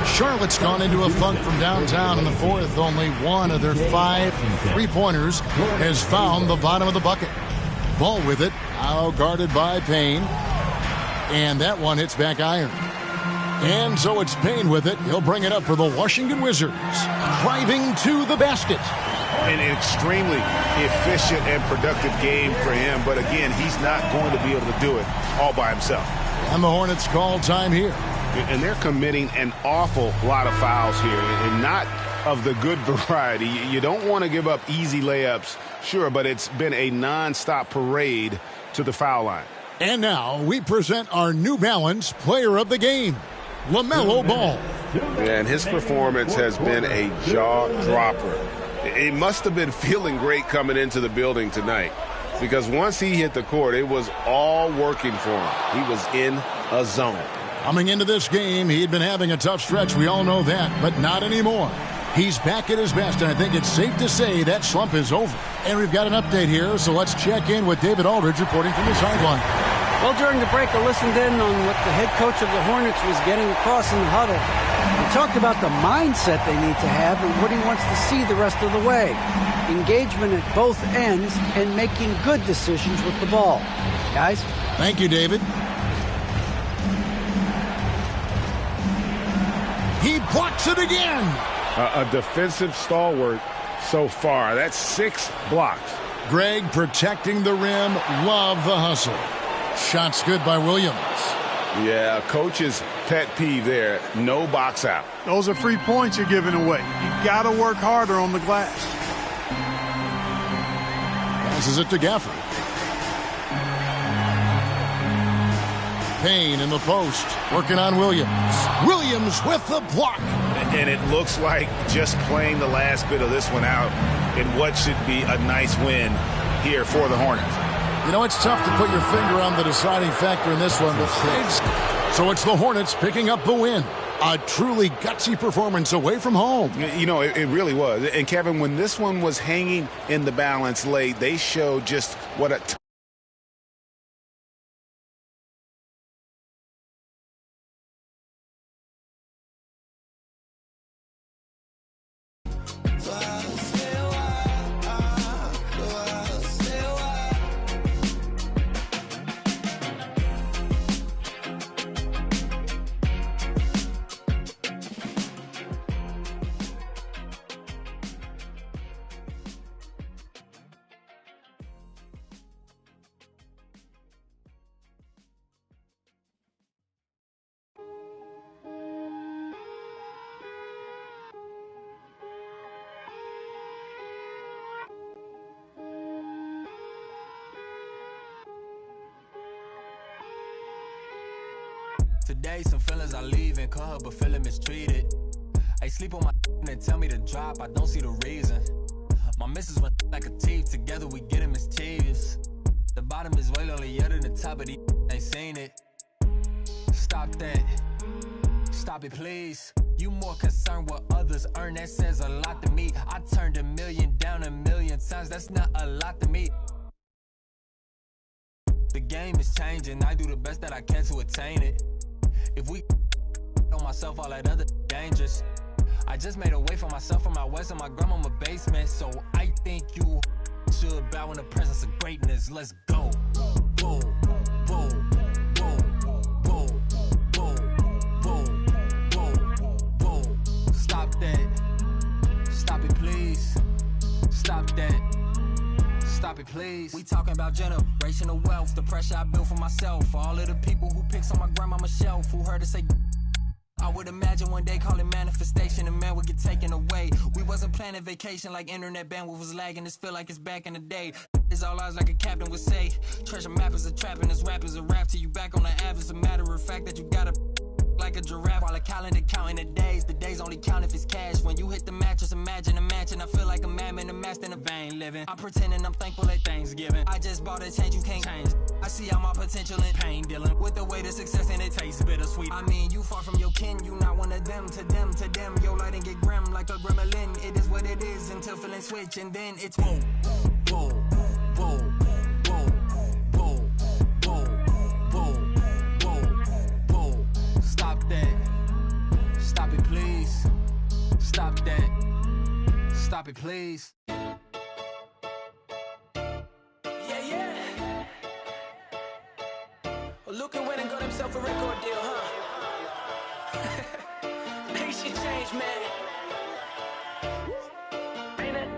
Charlotte's gone into a funk from downtown in the fourth. Only one of their 5 3-pointers has found the bottom of the bucket. Ball with it, now guarded by Payne. And that one hits back iron. And so it's Payne with it. He'll bring it up for the Washington Wizards. Driving to the basket. An extremely efficient and productive game for him. But again, he's not going to be able to do it all by himself. And the Hornets call time here. And they're committing an awful lot of fouls here, and not of the good variety. You don't want to give up easy layups, sure, but it's been a nonstop parade to the foul line. And now we present our New Balance Player of the Game, LaMelo Ball. And his performance has been a jaw-dropper. He must have been feeling great coming into the building tonight, because once he hit the court, it was all working for him. He was in a zone. Coming into this game, he'd been having a tough stretch. We all know that, but not anymore. He's back at his best, and I think it's safe to say that slump is over. And we've got an update here, so let's check in with David Aldridge reporting from the sideline. Well, during the break, I listened in on what the head coach of the Hornets was getting across in the huddle. He talked about the mindset they need to have and what he wants to see the rest of the way. Engagement at both ends and making good decisions with the ball. Guys? Thank you, David. He blocks it again. A defensive stalwart so far. That's 6 blocks. Greg protecting the rim. Love the hustle. Shot's good by Williams. Yeah, coach's pet peeve there. No box out. Those are free points you're giving away. You got to work harder on the glass. Passes it to Gafford. Payne in the post, working on Williams. Williams with the block. And it looks like just playing the last bit of this one out in what should be a nice win here for the Hornets. You know, it's tough to put your finger on the deciding factor in this one. So it's the Hornets picking up the win. A truly gutsy performance away from home. You know, it really was. And, Kevin, when this one was hanging in the balance late, they showed just what a Today, some feelings I leave and call her, but feeling mistreated. I sleep on my and tell me to drop, I don't see the reason. My missus went like a thief, together we getting mischievous. The bottom is way lonelier than the top of the ain't seen it. Stop that, stop it please. You more concerned what others earn, that says a lot to me. I turned $1 million down 1,000,000 times, that's not a lot to me. The game is changing, I do the best that I can to attain it. If we on myself, all that other dangerous. I just made a way for myself from my west and my grandmama basement. So I think you should bow in the presence of greatness. Let's go. Whoa, whoa, whoa, whoa, whoa, whoa, whoa, whoa. Stop that. Stop it, please. Stop that. Stop it, please. We talking about generational wealth, the pressure I built for myself, for all of the people who picks on my grandmama's shelf, who heard her say, I would imagine one day call it manifestation and man would get taken away. We wasn't planning vacation like internet bandwidth was lagging. This feel like it's back in the day. It's all eyes like a captain would say. Treasure map is a trap and this rap is a rap till you back on the app. It's a matter of fact that you gotta like a giraffe while a calendar counting the days only count if it's cash. When you hit the mattress, imagine a mansion. I feel like a madman, a master in a vain living. I'm pretending I'm thankful at Thanksgiving. I just bought a change you can't change. I see all my potential in pain dealing with the way to success and it tastes bittersweet. I mean, you far from your kin, you not one of them. To them, to them, your light and get grim like a gremlin. It is what it is until feeling switch and then it's whoa, whoa, whoa, whoa, whoa, whoa, whoa, whoa, whoa. Stop that. Stop it, please. Stop that. Stop it, please. Yeah, yeah. Well, Luke went and got himself a record deal, huh? Things should change, man. Ain't it?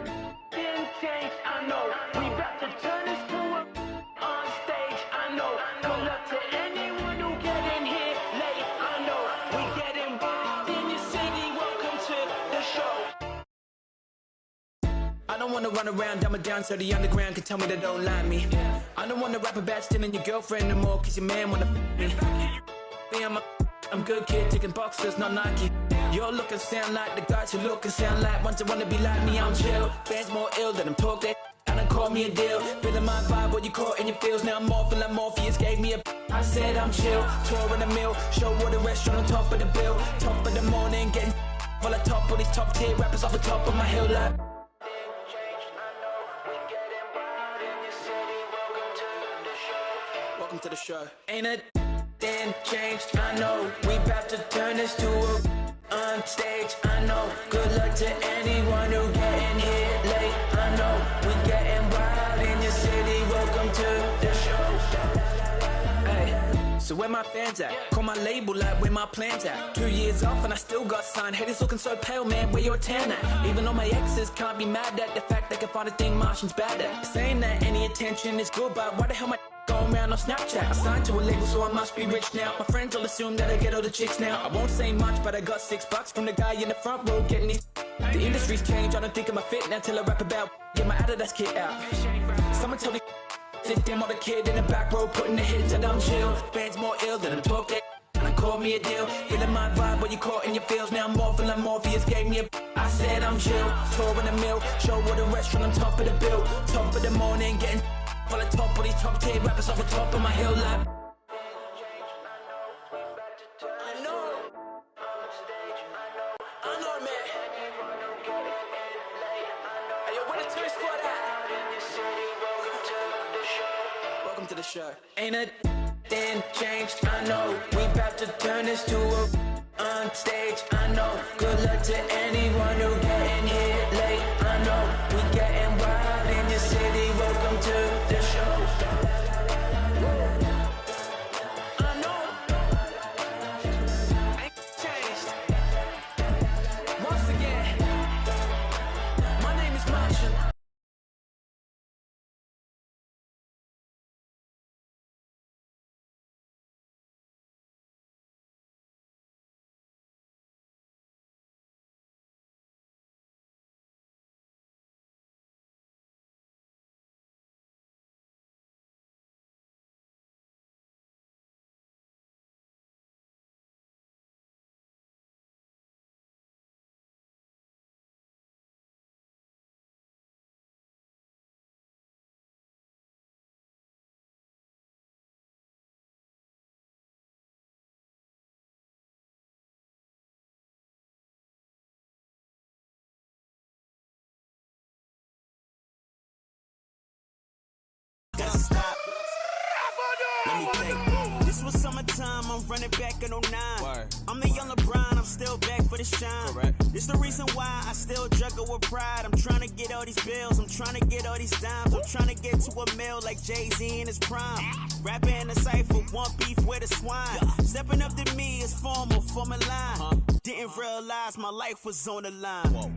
Didn't change, I know. We got to turn this to a on stage, I know. Good luck to anyone who get in here late, I know. We get involved in your city, welcome to the show. I don't wanna run around, dumb it down so the underground can tell me they don't like me. I don't wanna rap about stealing your girlfriend no more, cause your man wanna me. I'm good kid, taking boxers, not Nike. You're looking sound like the guys who look and sound like ones that wanna be like me, I'm chill. Fans more ill than I'm talk that and I call me a deal. Feeling my vibe, what you caught in your feels. Now I'm morphing like Morpheus gave me a I said I'm chill, tour in the mill. Show what a restaurant on top of the bill. Top of the morning, getting while I top all these top tier rappers off the top of my hill like Welcome to the show. Ain't a thing changed, I know. We about to turn this to a on stage, I know. Good luck to anyone who getting here late, I know. We getting wild in your city. Welcome to the show. Hey, so where my fans at? Call my label like where my plans at. 2 years off and I still got signed. Haters looking so pale, man, where your tan at? Even though my exes can't be mad at the fact they can find a thing Martians bad at. Saying that any attention is good, but why the hell my going around on Snapchat? I signed to a label, so I must be rich now. My friends all assume that I get all the chicks now. I won't say much, but I got $6 from the guy in the front row getting these. The industry's changed, I don't think I'm a fit now till I rap about get my Adidas kit out. Someone tell me sit them on the kid in the back row putting the hits and I'm chill. Fans more ill than I'm talking. And call me a deal. Feeling my vibe when you caught in your feels. Now I'm morphing like Morpheus gave me a. I said I'm chill. Tour in the mill. Show with the restaurant, I'm top of the bill. Top of the morning, getting on the top of these top tier rappers off the top of my hill like. I know, man. Hey, yo, where the tourist squad at? Welcome to the show. Ain't a thing changed, I know. We about to turn this to a on stage, I know. Good luck to anyone who getting here late, I know. We getting wild in your city. Welcome to the show. I know. Ain't changed. Once again, my name is Marshall. Stop. Let me think. This was summertime, I'm running back in 09. I'm the young LeBron, I'm still back for the shine. This the reason why I still juggle with pride. I'm trying to get all these bills, I'm trying to get all these dimes. I'm trying to get to a mill like Jay-Z in his prime. Rapping in the cypher, want beef with a swine. Stepping up to me is formal, form a line. Didn't realize my life was on the line.